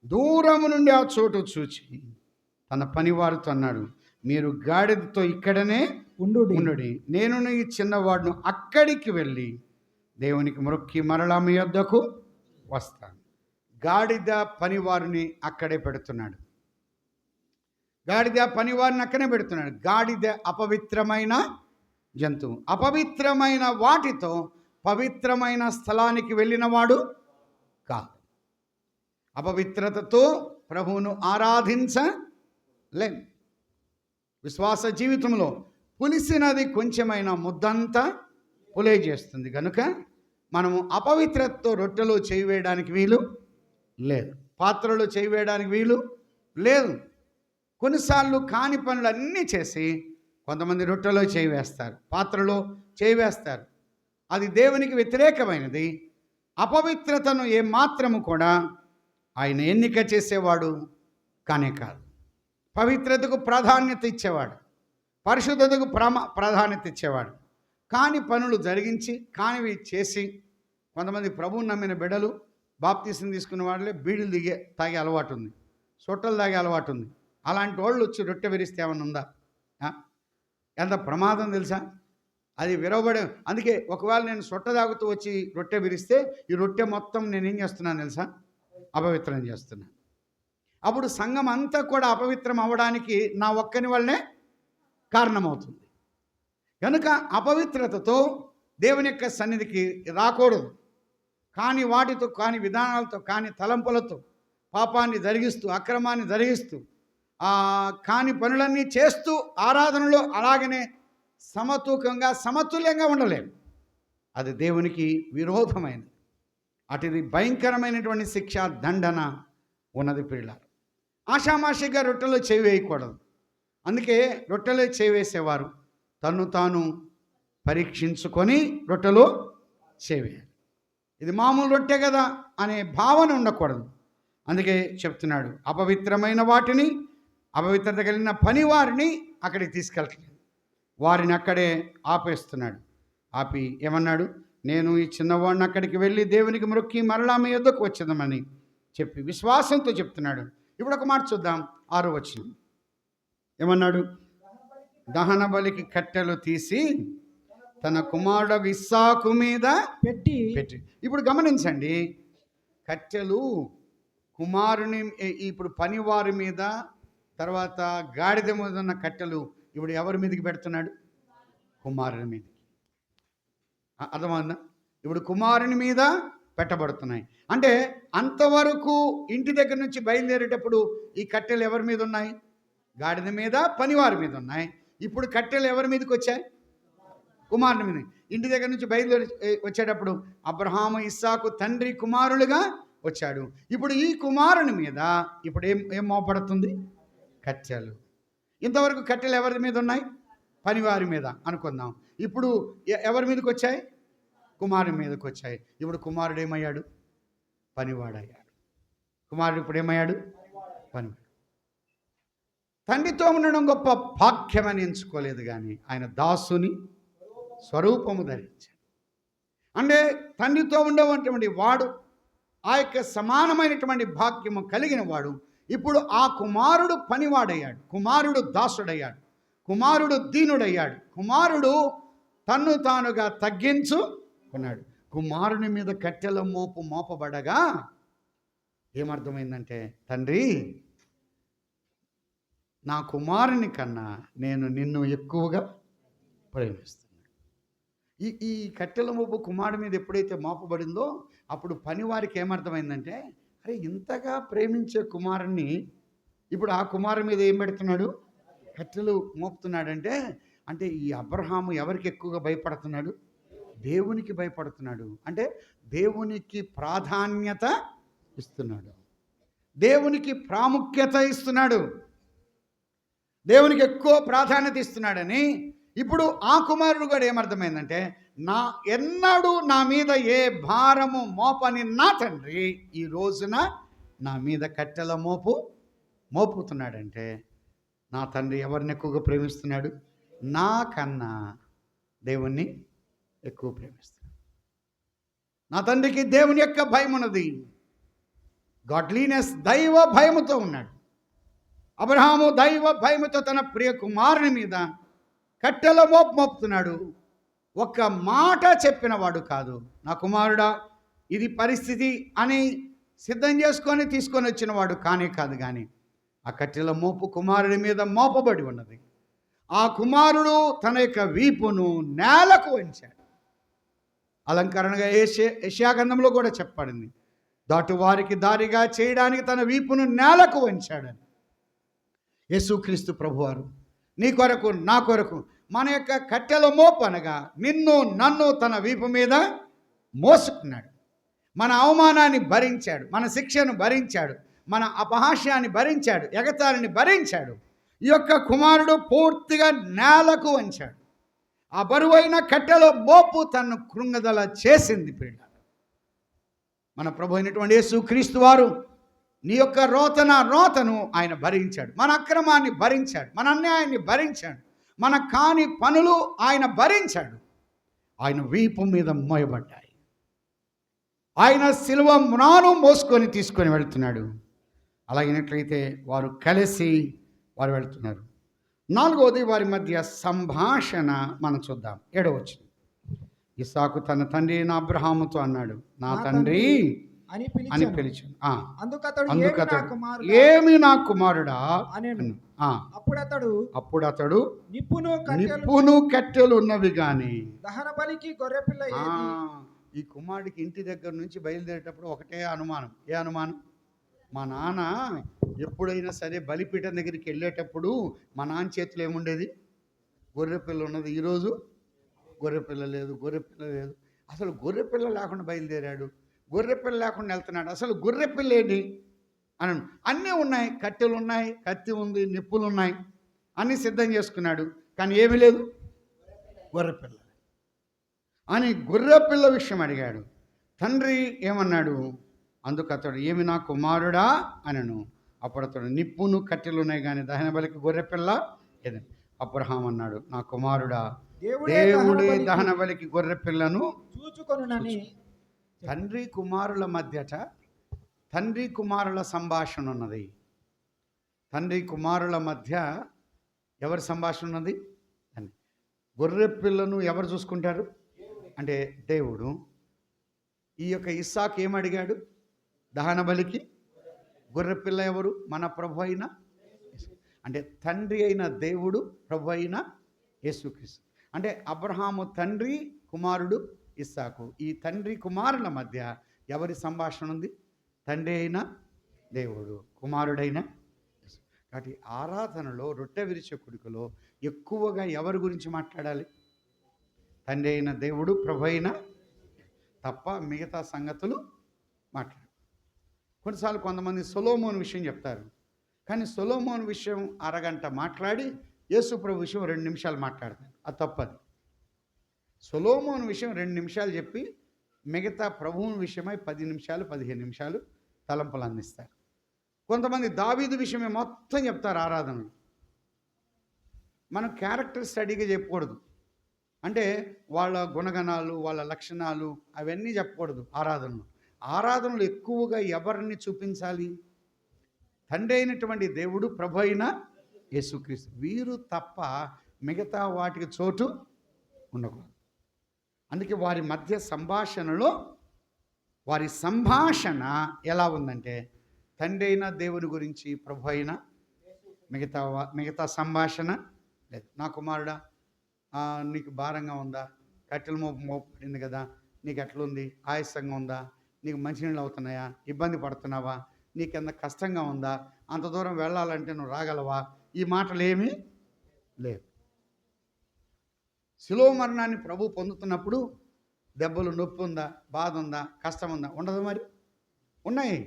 దూరము నుండి ఆ చోటు చూచి తన పనివారితో అన్నాడు, మీరు గాడిదతో ఇక్కడనే ఉండుడి, నేను ఈ చిన్నవాడును అక్కడికి వెళ్ళి దేవునికి మొక్కి మరలా మీ యొద్దకు వస్తాను. గాడిద పనివారిని అక్కడే పెడుతున్నాడు. గాడిద పనివారిని అక్కడే పెడుతున్నాడు. గాడిద అపవిత్రమైన జంతువు. అపవిత్రమైన వాటితో పవిత్రమైన స్థలానికి వెళ్ళినవాడు కాదు. అపవిత్రతతో ప్రభువును ఆరాధించలేం. విశ్వాస జీవితంలో పులిసినది కొంచెమైనా ముద్దంతా పులే చేస్తుంది. కనుక మనము అపవిత్రతతో రొట్టెలో చేయి వేయడానికి వీలు లేదు, పాత్రలో చేయి వేయడానికి వీలు లేదు. కొన్నిసార్లు కాని పనులన్నీ చేసి కొంతమంది రొట్టెలో చేయి వేస్తారు, పాత్రలో చేయి వేస్తారు. అది దేవునికి వ్యతిరేకమైనది. అపవిత్రతను ఏమాత్రము కూడా ఆయన ఎన్నిక చేసేవాడు కానే కాదు. పవిత్రతకు ప్రాధాన్యత ఇచ్చేవాడు, పరిశుద్ధతకు ప్రాధాన్యత ఇచ్చేవాడు. కాని పనులు జరిగించి కానివి చేసి కొంతమంది ప్రభువుని నమ్మిన బిడ్డలు బాప్తీసం తీసుకున్న వాళ్ళే బీడులు తాగే అలవాటు ఉంది, సొట్టలు తాగే అలవాటు ఉంది. అలాంటి వాళ్ళు వచ్చి రొట్టె విరిస్తే ఏమన్నా ఉందా? ఎంత ప్రమాదం తెలుసా? అది విరవబడే. అందుకే ఒకవేళ నేను సొట్ట తాగుతూ వచ్చి రొట్టె విరిస్తే ఈ రొట్టె మొత్తం నేనేం చేస్తున్నాను తెలుసా? అపవిత్రం చేస్తున్నాను. అప్పుడు సంఘం అంతా కూడా అపవిత్రం అవ్వడానికి నా ఒక్కని వల్లనే కారణమవుతుంది. కనుక అపవిత్రతతో దేవుని యొక్క సన్నిధికి రాకూడదు. కాని వాటితో, కాని విధానాలతో, కాని తలంపులతో పాపాన్ని జరిగిస్తూ, అక్రమాన్ని జరిగిస్తూ, కాని పనులన్నీ చేస్తూ ఆరాధనలో అలాగనే సమతూకంగా సమతుల్యంగా ఉండలేము. అది దేవునికి విరోధమైనది. అటుది భయంకరమైనటువంటి శిక్ష దండన ఉన్నది. పిల్లలు ఆషామాషిగా రొట్టెలో చేయి వేయకూడదు. అందుకే రొట్టెలో చేయి వేసేవారు తన్ను తాను పరీక్షించుకొని రొట్టెలో చేయి వేయాలి. ఇది మామూలు రొట్టె కదా అనే భావన ఉండకూడదు. అందుకే చెప్తున్నాడు, అపవిత్రమైన వాటిని, అపవిత్రత కలిగిన పనివారిని అక్కడికి తీసుకెళ్తలేదు, వారిని అక్కడే ఆపేస్తున్నాడు. ఆపి ఏమన్నాడు? నేను ఈ చిన్నవాడిని అక్కడికి వెళ్ళి దేవునికి మొక్కి మరలా మీ యొద్దకు వచ్చేదామని చెప్పి విశ్వాసంతో చెప్తున్నాడు. ఇప్పుడు ఒక మాట చూద్దాం. 6వ వచనం ఏమన్నాడు? దహన బలికి కట్టెలు తీసి తన కుమారుడు ఇస్సాకు మీద పెట్టి పెట్టి. ఇప్పుడు గమనించండి, కట్టెలు కుమారుని ఇప్పుడు పనివారి మీద, తర్వాత గాడిద మీద ఉన్న కట్టెలు ఇప్పుడు ఎవరి మీదకి పెడుతున్నాడు? కుమారుని మీదకి. అర్థమవుతుందా? ఇప్పుడు కుమారుని మీద పెట్టబడుతున్నాయి. అంటే అంతవరకు ఇంటి దగ్గర నుంచి బయలుదేరేటప్పుడు ఈ కట్టెలు ఎవరి మీద ఉన్నాయి? గాడిద మీద, పనివారి మీద ఉన్నాయి. ఇప్పుడు కట్టెలు ఎవరి మీదకి వచ్చాయి? కుమారుని మీద. ఇంటి దగ్గర నుంచి బయలుదేరి వచ్చేటప్పుడు అబ్రహాము, ఇస్సాకు తండ్రి కుమారులుగా వచ్చాడు. ఇప్పుడు ఈ కుమారుని మీద ఇప్పుడు ఏం మోపడుతుంది? కట్టెలు. ఇంతవరకు కట్టెలు ఎవరి మీద ఉన్నాయి? పనివారి మీద అనుకుందాం. ఇప్పుడు ఎవరి మీదకి వచ్చాయి? కుమారుని మీదకి వచ్చాయి. ఇప్పుడు కుమారుడు ఏమయ్యాడు? పనివాడయ్యాడు. కుమారుడు ఇప్పుడు ఏమయ్యాడు? పనివాడు. తండ్రితో ఉండడం గొప్ప భాగ్యమని ఎంచుకోలేదు, కానీ ఆయన దాసుని స్వరూపము ధరించాడు. అంటే తండ్రితో ఉండేటువంటి వాడు, ఆ యొక్క సమానమైనటువంటి భాగ్యము కలిగిన వాడు ఇప్పుడు ఆ కుమారుడు పనివాడయ్యాడు, కుమారుడు దాసుడయ్యాడు, కుమారుడు దీనుడయ్యాడు, కుమారుడు తన్ను తానుగా తగ్గించుకున్నాడు. కుమారుని మీద కట్టెల మోపబడగా ఏమర్థమైందంటే, తండ్రి నా కుమారుని కన్నా నేను నిన్ను ఎక్కువగా ప్రేమిస్తున్నాను. ఈ కట్టెల మోపు కుమారుడి మీద ఎప్పుడైతే మోపబడిందో అప్పుడు పనివారికి ఏమర్థమైందంటే, అరే ఇంతగా ప్రేమించే కుమారుణ్ణి ఇప్పుడు ఆ కుమారు మీద ఏం పెడుతున్నాడు? కట్టెలు మోపుతున్నాడంటే, అంటే ఈ అబ్రహాము ఎవరికి ఎక్కువగా భయపడుతున్నాడు? దేవునికి భయపడుతున్నాడు. అంటే దేవునికి ప్రాధాన్యత ఇస్తున్నాడు, దేవునికి ప్రాముఖ్యత ఇస్తున్నాడు, దేవునికి ఎక్కువ ప్రాధాన్యత ఇస్తున్నాడని ఇప్పుడు ఆ కుమారుడు కూడా ఏమర్థమైందంటే, ఎన్నడూ నా మీద ఏ భారము మోపని నా తండ్రి ఈ రోజున నా మీద కట్టెల మోపుతున్నాడంటే నా తండ్రి ఎవరిని ఎక్కువగా ప్రేమిస్తున్నాడు? నాకన్నా దేవుణ్ణి ఎక్కువ ప్రేమిస్తున్నాడు. నా తండ్రికి దేవుని యొక్క భయం ఉన్నది. గాడ్లీనెస్, దైవ భయముతో ఉన్నాడు. అబ్రహాము దైవ భయముతో తన ప్రియ కుమారుని మీద కట్టెల మోపుతున్నాడు. ఒక్క మాట చెప్పినవాడు కాదు. నా కుమారుడా ఇది పరిస్థితి అని సిద్ధం చేసుకొని తీసుకొని వచ్చినవాడు కాదు. కానీ ఆ కట్టెల మోపు కుమారుడి మీద మోపబడి ఉన్నది. ఆ కుమారుడు తన యొక్క వీపును నేలకు వంచాడు. అలంకరణగా యెషయా కూడా చెప్పబడింది, దాటు వారికి దారిగా చేయడానికి తన వీపును నేలకు వంచాడని. యేసుక్రీస్తు ప్రభువారు నీ కొరకు, నా కొరకు మన యొక్క కట్టెల మోపు అనగా నిన్ను నన్ను తన వీపు మీద మోసుకున్నాడు. మన అవమానాన్ని భరించాడు, మన శిక్షను భరించాడు, మన అపహాస్యాన్ని భరించాడు, ఎగతాళిని భరించాడు. ఈ యొక్క కుమారుడు పూర్తిగా నేలకు వంచాడు. ఆ బరువైన కట్టెల మోపు తనను కృంగదల చేసింది. పిల్ల మన ప్రభు అయినటువంటి యేసుక్రీస్తు వారు నీ యొక్క రోతను ఆయన భరించాడు, మన అక్రమాన్ని భరించాడు, మన అన్యాయాన్ని భరించాడు, మన కాని పనులు ఆయన భరించాడు. ఆయన వీపు మీద మోయబడ్డాయి. ఆయన శిలువ మ్రాను మోసుకొని తీసుకొని వెళ్తున్నాడు. అలాగినట్లయితే వారు కలిసి వారు వెళ్తున్నారు. 4వది వారి మధ్య సంభాషణ మనం చూద్దాం. 7వ వచనం. ఇస్సాకు తన తండ్రి అయిన అబ్రహాముతో అన్నాడు, నా తండ్రి అని పిలిచాను. ఏమి నా కుమారుడా? అప్పుడు అతడు నిప్పును కట్టెలు ఉన్నవి గాని దహన బలికి గొర్రెపిల్ల ఏది? ఈ కుమారుడికి ఇంటి దగ్గర నుంచి బయలుదేరేటప్పుడు ఒకటే అనుమానం. ఏ అనుమానం? మా నాన్న ఎప్పుడైనా సరే బలిపీఠం దగ్గరికి వెళ్ళేటప్పుడు మా నాన్న చేతిలో ఏముండేది? గొర్రెపిల్ల ఉన్నది. ఈరోజు గొర్రెపిల్ల లేదు. అసలు గొర్రెపిల్ల లేకుండా బయలుదేరాడు, గొర్రెపిల్ల లేకుండా వెళ్తున్నాడు. అసలు గొర్రెపిల్ల ఏంటి అని అన్నీ ఉన్నాయి, కట్టెలు ఉన్నాయి, కత్తి ఉంది, నిప్పులు ఉన్నాయి, అన్నీ సిద్ధం చేసుకున్నాడు. కానీ ఏమీ లేదు, గొర్రెపిల్ల అని గొర్రెపిల్ల విషయం అడిగాడు. తండ్రి ఏమన్నాడు? అందుకు అతడు ఏమి నా కుమారుడా అనను. అప్పుడు అతడు నిప్పును కట్టెలు ఉన్నాయి కానీ దహన బలికి గొర్రెపిల్ల ఏదని. అబ్రహాం అన్నాడు, నా కుమారుడా దేవుడే దహన బలికి గొర్రెపిల్లను చూచుకొనునని. తండ్రి కుమారుల మధ్యట తండ్రి కుమారుల సంభాషణ ఉన్నది. తండ్రి కుమారుల మధ్య ఎవరి సంభాషణ ఉన్నది? గొర్రె పిల్లను ఎవరు చూసుకుంటారు అంటే దేవుడు. ఈ యొక్క ఇస్సాకు ఏమడిగాడు? దహన బలికి గొర్రె పిల్ల ఎవరు? మన ప్రభు అయిన అంటే తండ్రి అయిన దేవుడు, ప్రభు అయిన యేసుక్రీస్తు. అంటే అబ్రహాము తండ్రి, కుమారుడు ఇస్సాకు. ఈ తండ్రి కుమారుల మధ్య ఎవరి సంభాషణ ఉంది? తండ్రి అయిన దేవుడు, కుమారుడైన యేసు. కాబట్టి ఆరాధనలో, రొట్టె విరిచే కుడికలో ఎక్కువగా ఎవరి గురించి మాట్లాడాలి? తండ్రి అయిన దేవుడు, ప్రభు అయిన తప్ప మిగతా సంగతులు మాట్లాడాలి. కొన్నిసార్లు కొంతమంది సొలొమోను విషయం చెప్తారు, కానీ సొలొమోను విషయం అరగంట మాట్లాడి యేసు ప్రభు విషయం 2 నిమిషాలు మాట్లాడతారు. అది తప్పది. సొలొమోను విషయం 2 నిమిషాలు చెప్పి మిగతా ప్రభువుని విషయమై 10 నిమిషాలు 15 నిమిషాలు తలంపులు అందిస్తారు. కొంతమంది దావీదు విషయమే మొత్తం చెప్తారు ఆరాధనలు. మనం క్యారెక్టర్ స్టడీగా చెప్పకూడదు. అంటే వాళ్ళ గుణగణాలు, వాళ్ళ లక్షణాలు అవన్నీ చెప్పకూడదు ఆరాధనలు. ఆరాధనలు ఎక్కువగా ఎవరిని చూపించాలి? తండ్రి అయినటువంటి దేవుడు, ప్రభు అయిన యేసుక్రీస్తు. వీరు తప్ప మిగతా వాటికి చోటు ఉండకూడదు. అందుకే వారి మధ్య సంభాషణలో, వారి సంభాషణ ఎలా ఉందంటే తండ్రి అయిన దేవుని గురించి, ప్రభు అయిన మిగతా సంభాషణ లేదు. నా కుమారుడా, నీకు భారంగా ఉందా? కట్టెల మోపడింది కదా, నీకు ఎట్లుంది? ఆయాసంగా ఉందా? నీకు మంచినీళ్ళు అవుతున్నాయా? ఇబ్బంది పడుతున్నావా? నీకెంత కష్టంగా ఉందా? అంత దూరం వెళ్ళాలంటే నువ్వు రాగలవా? ఈ మాటలు ఏమీ లేవు. శిలువ మరణాన్ని ప్రభు పొందుతున్నప్పుడు దెబ్బలు, నొప్పి ఉందా? బాధ ఉందా? కష్టం ఉందా? ఉండదు. మరి ఉన్నాయి.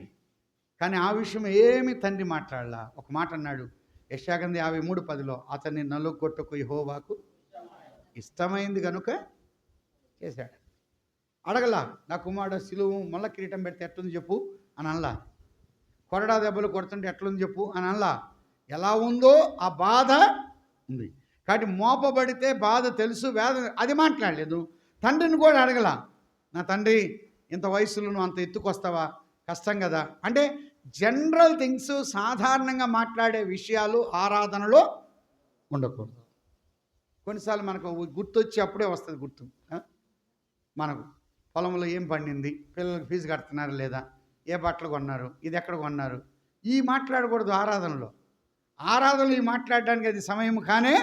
కానీ ఆ విషయం ఏమి తండ్రి మాట్లాడలా. ఒక మాట అన్నాడు యెషయా 53:10, అతన్ని నలుగొట్టుకు యెహోవాకు ఇష్టమైంది కనుక చేశాడు. అడగలా, నా కుమారుడు శిలువ మళ్ళా కిరీటం పెడితే ఎట్లుంది చెప్పు అని అనలా. కొరడా దెబ్బలు కొడుతుంటే ఎట్లుంది చెప్పు అని అనలా. ఎలా ఉందో ఆ బాధ ఉంది. కాబట్టి మోపబడితే బాధ తెలుసు, వేదన, అది మాట్లాడలేదు. తండ్రిని కూడా అడగలా, నా తండ్రి ఇంత వయసులో నువ్వు అంత ఎత్తుకొస్తావా? కష్టం కదా. అంటే జనరల్ థింగ్స్, సాధారణంగా మాట్లాడే విషయాలు ఆరాధనలో ఉండకూడదు. కొన్నిసార్లు మనకు గుర్తొచ్చి అప్పుడే వస్తుంది గుర్తు. మనకు పొలంలో ఏం పండింది, పిల్లలకు ఫీజు కడుతున్నారు లేదా, ఏ బట్టలు కొన్నారు, ఇది ఎక్కడ కొన్నారు, ఈ మాట్లాడకూడదు ఆరాధనలో. ఆరాధనలు ఈ మాట్లాడడానికి అది సమయం కానే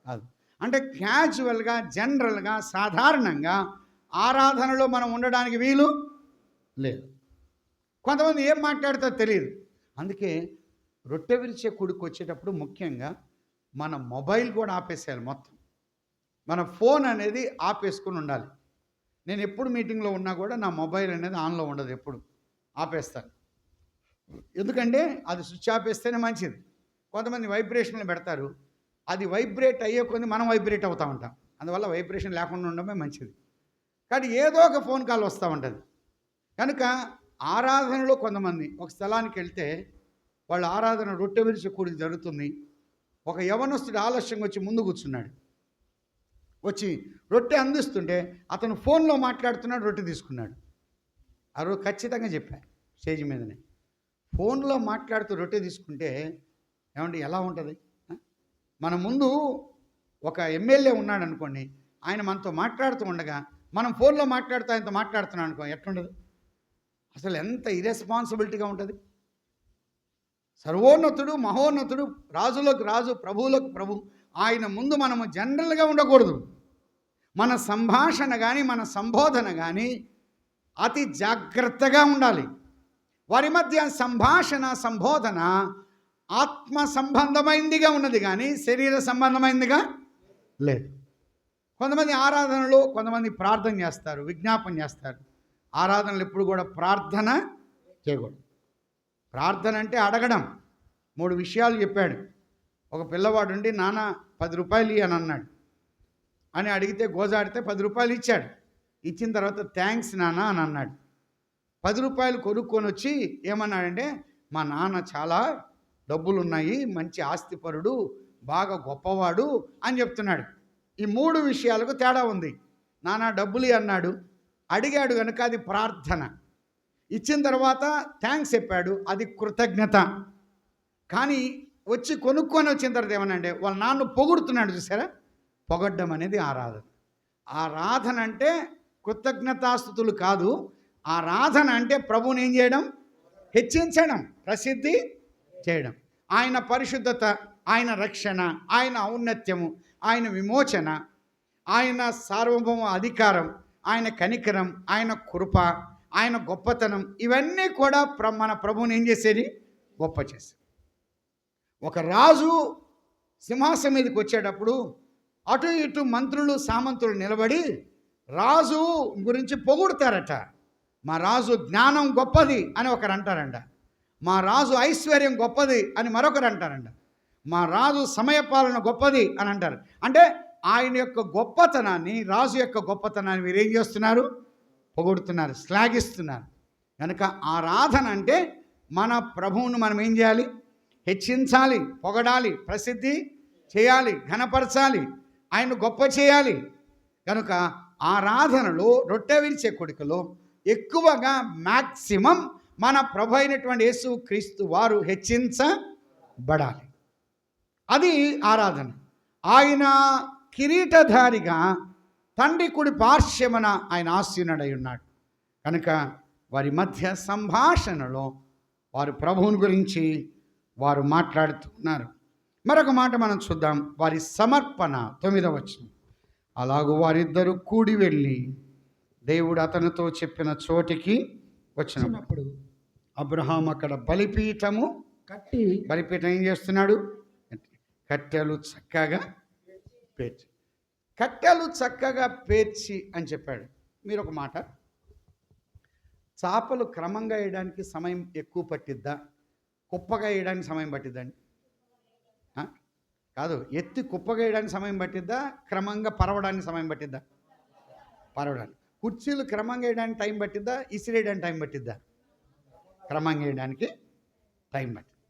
కాదు. అంటే క్యాజువల్గా, జనరల్గా, సాధారణంగా ఆరాధనలో మనం ఉండడానికి వీలు లేదు. కొంతమంది ఏం మాట్లాడుతారో తెలియదు. అందుకే రొట్టె విరిచే కుడికి వచ్చేటప్పుడు ముఖ్యంగా మన మొబైల్ కూడా ఆపేసేయాలి. మొత్తం మన ఫోన్ అనేది ఆపేసుకుని ఉండాలి. నేను ఎప్పుడు మీటింగ్లో ఉన్నా కూడా నా మొబైల్ అనేది ఆన్లో ఉండదు, ఎప్పుడు ఆపేస్తాను. ఎందుకంటే అది స్విచ్ ఆపేస్తేనే మంచిది. కొంతమంది వైబ్రేషన్లు పెడతారు, అది వైబ్రేట్ అయ్యే కొద్ది మనం వైబ్రేట్ అవుతూ ఉంటాం. అందువల్ల వైబ్రేషన్ లేకుండా ఉండడమే మంచిది. కానీ ఏదో ఒక ఫోన్ కాల్ వస్తూ ఉంటుంది. కనుక ఆరాధనలో కొంతమంది ఒక స్థలానికి వెళ్తే వాళ్ళ ఆరాధన రొట్టె విరిచి కూడికి జరుగుతుంది. ఒక యవనస్తుడు ఆలస్యంగా వచ్చి ముందు కూర్చున్నాడు. వచ్చి రొట్టె అందిస్తుంటే అతను ఫోన్లో మాట్లాడుతున్నాడు, రొట్టె తీసుకున్నాడు. ఆ రోజు ఖచ్చితంగా చెప్పాను స్టేజ్ మీదనే, ఫోన్లో మాట్లాడుతూ రొట్టె తీసుకుంటే ఏమంటే ఎలా ఉంటుంది? మన ముందు ఒక ఎమ్మెల్యే ఉన్నాడు అనుకోండి, ఆయన మనతో మాట్లాడుతూ ఉండగా మనం ఫోన్లో మాట్లాడుతూ ఆయనతో మాట్లాడుతున్నాం అనుకో, ఎట్లుండదు? అసలు ఎంత ఇర్రెస్పాన్సిబిలిటీగా ఉంటుంది. సర్వోన్నతుడు, మహోన్నతుడు, రాజులకు రాజు, ప్రభువులకు ప్రభు, ఆయన ముందు మనము జనరల్గా ఉండకూడదు. మన సంభాషణ కానీ, మన సంబోధన కానీ అతి జాగ్రత్తగా ఉండాలి. వారి మధ్య సంభాషణ, సంబోధన ఆత్మ సంబంధమైందిగా ఉన్నది కానీ శరీర సంబంధమైందిగా లేదు. కొంతమంది ఆరాధనలో కొంతమంది ప్రార్థన చేస్తారు, విజ్ఞాపన చేస్తారు. ఆరాధనలు ఎప్పుడు కూడా ప్రార్థన చేయకూడదు. ప్రార్థన అంటే అడగడం. 3 విషయాలు చెప్పాడు. ఒక పిల్లవాడు ఉండి, నాన్న 10 రూపాయలు అని అన్నాడు. అని అడిగితే గోజాడితే 10 రూపాయలు ఇచ్చాడు. ఇచ్చిన తర్వాత థ్యాంక్స్ నాన్న అని అన్నాడు. 10 రూపాయలు కొనుక్కొని వచ్చి ఏమన్నాడంటే, మా నాన్న చాలా డబ్బులు ఉన్నాయి, మంచి ఆస్తిపరుడు, బాగా గొప్పవాడు అని చెప్తున్నాడు. ఈ 3 విషయాలకు తేడా ఉంది. నాన్న డబ్బులు అన్నాడు, అడిగాడు కనుక అది ప్రార్థన. ఇచ్చిన తర్వాత థ్యాంక్స్ చెప్పాడు, అది కృతజ్ఞత. కానీ వచ్చి కొనుక్కొని వచ్చిన తర్వాత ఏమనంటే వాళ్ళ నాన్న పొగుడుతున్నాడు, చూసారా? పొగడ్డం అనేది ఆరాధన. ఆరాధన అంటే కృతజ్ఞతాస్తుతులు కాదు. ఆరాధన అంటే ప్రభువుని ఏం చేయడం? హెచ్చించడం, ప్రసిద్ధి చేయడం. ఆయన పరిశుద్ధత, ఆయన రక్షణ, ఆయన ఔన్నత్యము, ఆయన విమోచన, ఆయన సార్వభౌమ అధికారం, ఆయన కనికరం, ఆయన కృప, ఆయన గొప్పతనం, ఇవన్నీ కూడా మన ప్రభువుని ఏం చేసేది? గొప్ప చేసేది. ఒక రాజు సింహాసనం మీదకి వచ్చేటప్పుడు అటు ఇటు మంత్రులు సామంతులు నిలబడి రాజు గురించి పొగుడుతారట. మా రాజు జ్ఞానం గొప్పది అని ఒకరు అంటారంట. మా రాజు ఐశ్వర్యం గొప్పది అని మరొకరు అంటారంట. మా రాజు సమయపాలన గొప్పది అని అంటారు. అంటే ఆయన యొక్క గొప్పతనాన్ని, రాజు యొక్క గొప్పతనాన్ని మీరు ఏం చేస్తున్నారు? పొగుడుతున్నారు, శ్లాఘిస్తున్నారు. కనుక ఆరాధన అంటే మన ప్రభువును మనం ఏం చేయాలి? హెచ్చించాలి, పొగడాలి, ప్రసిద్ధి చేయాలి, ఘనపరచాలి, ఆయన గొప్ప చేయాలి. కనుక ఆరాధనలో, రొట్టె విరిచే కొడుకులో ఎక్కువగా మ్యాక్సిమం మన ప్రభు అయినటువంటి యేసు క్రీస్తు వారు హెచ్చించబడాలి. అది ఆరాధన. ఆయన కిరీటధారిగా తండ్రి కుడి పార్శ్వమున ఆయన ఆసీనుడై ఉన్నాడు. కనుక వారి మధ్య సంభాషణలో వారు ప్రభువుని గురించి వారు మాట్లాడుతున్నారు. మరొక మాట మనం చూద్దాం. వారి సమర్పణ 9వ వచనం. అలాగూ వారిద్దరూ కూడి వెళ్ళి దేవుడు అతనితో చెప్పిన చోటికి వచ్చినప్పుడు అబ్రహాం అక్కడ బలిపీఠం ఏం చేస్తున్నాడు? కట్టెలు చక్కగా పేర్చి, కట్టెలు చక్కగా పేర్చి అని చెప్పాడు. మీరు ఒక మాట, చేపలు క్రమంగా వేయడానికి సమయం ఎక్కువ పట్టిద్దా, కుప్పగా వేయడానికి సమయం పట్టిద్దండి? కాదు, ఎత్తి కుప్పగా వేయడానికి సమయం పట్టిద్దా, క్రమంగా పరవడానికి సమయం పట్టిద్దా? పరవడానికి. కుర్చీలు క్రమంగా వేయడానికి టైం పట్టిద్దా, ఇసిరేయడానికి టైం పట్టిద్దా? క్రమంగా వేయడానికి టైం పట్టింది.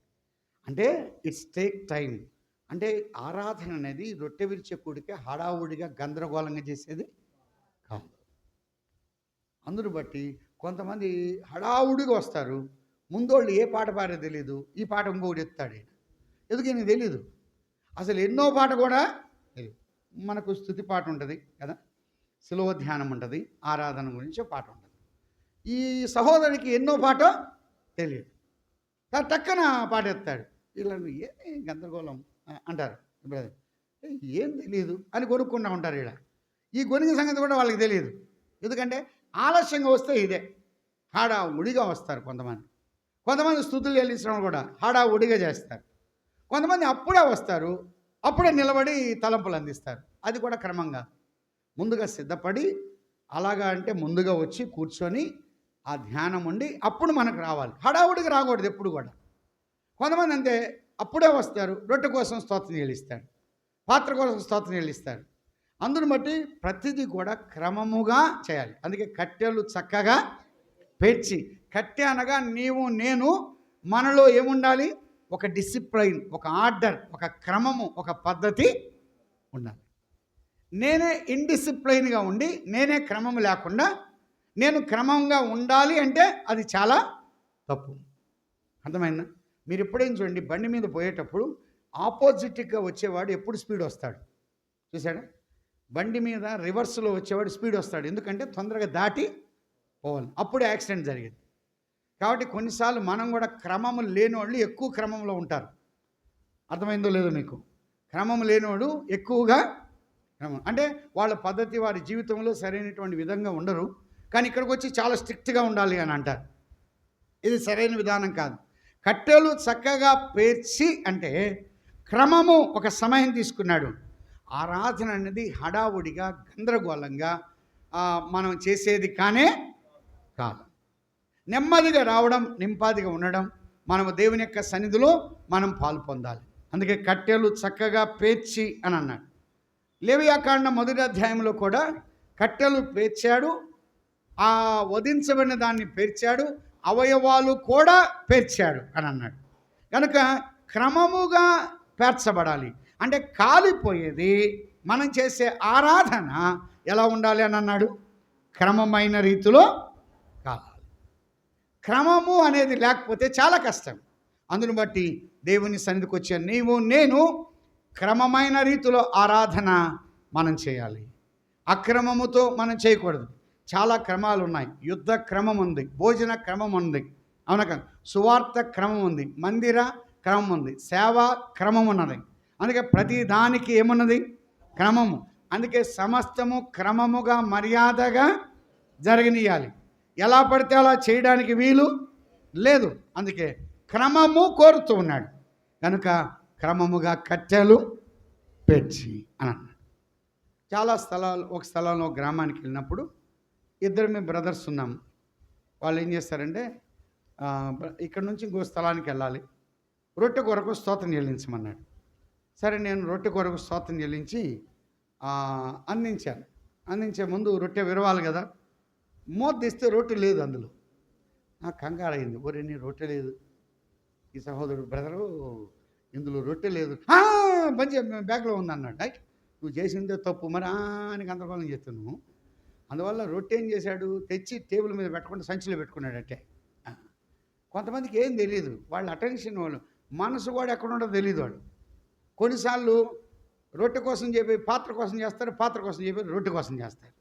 అంటే ఇట్స్ టేక్ టైం. అంటే ఆరాధన అనేది రొట్టె విరిచే కూడికే హడావుడిగా గందరగోళంగా చేసేది కాదు. అందును బట్టి కొంతమంది హడావుడిగా వస్తారు. ముందోళ్ళు ఏ పాట పాడే తెలియదు, ఈ పాట ఇంకోటి ఎత్తాడు. ఎందుకు నీకు తెలీదు? అసలు ఎన్నో పాట కూడా తెలియదు. మనకు స్తుతి పాట ఉంటుంది కదా, శిలువ ధ్యానం ఉంటుంది, ఆరాధన గురించి పాట ఉంటుంది. ఈ సహోదరికి ఎన్నో పాట తెలియదు, టక్కన పాట ఎత్తాడు. వీళ్ళని ఏ గందరగోళం అంటారు. ఇప్పుడు ఏం తెలియదు అని కొనుక్కుంటూ ఉంటారు. వీళ్ళ ఈ గొనిగి సంగతి కూడా వాళ్ళకి తెలియదు. ఎందుకంటే ఆలస్యంగా వస్తే ఇదే హడావుడిగా వస్తారు. కొంతమంది స్తుతులు చెల్లించడం కూడా హడావుడిగా చేస్తారు. కొంతమంది అప్పుడే వస్తారు, అప్పుడే నిలబడి తలంపులు అందిస్తారు. అది కూడా క్రమంగా ముందుగా సిద్ధపడి, అలాగా అంటే ముందుగా వచ్చి కూర్చొని ఆ ధ్యానం ఉండి అప్పుడు మనకు రావాలి. హడావుడికి రాకూడదు ఎప్పుడు కూడా. కొంతమంది అంతే, అప్పుడే వస్తారు, రొట్టె కోసం స్తోత్రం చెల్లిస్తాడు, పాత్ర కోసం స్తోత్రం చెల్లిస్తాడు. అందును బట్టి ప్రతిదీ కూడా క్రమముగా చేయాలి. అందుకే కట్టెలు చక్కగా పేర్చి, కట్టె అనగా నీవు నేను, మనలో ఏముండాలి? ఒక డిసిప్లైన్, ఒక ఆర్డర్, ఒక క్రమము, ఒక పద్ధతి ఉండాలి. నేనే ఇండిసిప్లైన్గా ఉండి, నేనే క్రమము లేకుండా నేను క్రమంగా ఉండాలి అంటే అది చాలా తప్పు. అర్థమైందా? మీరు ఎప్పుడైనా చూడండి, బండి మీద పోయేటప్పుడు ఆపోజిట్గా వచ్చేవాడు ఎప్పుడు స్పీడ్ వస్తాడు చూసాడా? బండి మీద రివర్స్లో వచ్చేవాడు స్పీడ్ వస్తాడు. ఎందుకంటే తొందరగా దాటి పోవాలి, అప్పుడే యాక్సిడెంట్ జరిగేది. కాబట్టి కొన్నిసార్లు మనం కూడా క్రమము లేనివాళ్ళు ఎక్కువ క్రమంలో ఉంటారు. అర్థమైందో లేదో మీకు? క్రమం లేనివాడు ఎక్కువగా క్రమం అంటే వాళ్ళ పద్ధతి, వారి జీవితంలో సరైనటువంటి విధంగా ఉండరు. కానీ ఇక్కడికి వచ్చి చాలా స్ట్రిక్ట్గా ఉండాలి అని అంటారు. ఇది సరైన విధానం కాదు. కట్టెలు చక్కగా పేర్చి అంటే క్రమము, ఒక సమయం తీసుకున్నాడు. ఆరాధన అనేది హడావుడిగా గందరగోళంగా మనం చేసేది కానే కాదు. నెమ్మదిగా రావడం, నింపాదిగా ఉండడం, మనము దేవుని యొక్క సన్నిధిలో మనం పాలు పొందాలి. అందుకే కట్టెలు చక్కగా పేర్చి అని అన్నాడు. లేవియాకాండం 1వ అధ్యాయంలో కూడా కట్టెలు పేర్చాడు, ఆ వధించబడిన దాన్ని పేర్చాడు, అవయవాలు కూడా పేర్చాడు అని అన్నాడు. కనుక క్రమముగా పేర్చబడాలి. అంటే కాలిపోయేది మనం చేసే ఆరాధన ఎలా ఉండాలి అని అన్నాడు? క్రమమైన రీతిలో కావాలి. క్రమము అనేది లేకపోతే చాలా కష్టం. అందును బట్టి దేవుని సన్నిధికి వచ్చే నీవు నేను క్రమమైన రీతిలో ఆరాధన మనం చేయాలి. అక్రమముతో మనం చేయకూడదు. చాలా క్రమాలు ఉన్నాయి. యుద్ధ క్రమం ఉంది, భోజన క్రమం ఉంది, అవునా కదా, సువార్త క్రమం ఉంది, మందిర క్రమం ఉంది, సేవా క్రమం ఉన్నది. అందుకే ప్రతి దానికి ఏమున్నది? క్రమము. అందుకే సమస్తము క్రమముగా మర్యాదగా జరగనీయాలి. ఎలా పడితే అలా చేయడానికి వీలు లేదు. అందుకే క్రమము కోరుతూ ఉన్నాడు. కనుక క్రమముగా కట్టెలు పేర్చి అని అన్నాడు. చాలా స్థలాలు, ఒక స్థలంలో గ్రామానికి వెళ్ళినప్పుడు మేము బ్రదర్స్ ఉన్నాము. వాళ్ళు ఏం చేస్తారంటే ఇక్కడ నుంచి ఇంకో స్థలానికి వెళ్ళాలి, రొట్టె కొరకు స్తోత్రం చెల్లించమన్నాడు. సరే, నేను రొట్టె కొరకు స్తోత్రం చెల్లించి అందించాను. అందించే ముందు రొట్టె విరవాలి కదా, మూత తీస్తే రొట్టె లేదు అందులో. నాకు కంగారైంది. ఒరే, నీ రొట్టె లేదు, ఈ సహోదరుడు బ్రదరు ఇందులో రొట్టె లేదు, మంచి బ్యాగ్లో ఉంది అన్నాడు. నువ్వు చేసిందే తప్పు మరి అని గందరగోళం చేస్తున్నావు. అందువల్ల రొట్టె ఏం చేశాడు, తెచ్చి టేబుల్ మీద పెట్టకుండా సంచిలో పెట్టుకున్నాడంటే. కొంతమందికి ఏం తెలియదు, వాళ్ళ అటెన్షన్, వాళ్ళు మనసు కూడా ఎక్కడ ఉండదో తెలియదు. వాళ్ళు కొన్నిసార్లు రొట్టె కోసం చెప్పి పాత్ర కోసం చేస్తారు, పాత్ర కోసం చెప్పి రొట్టె కోసం చేస్తారు.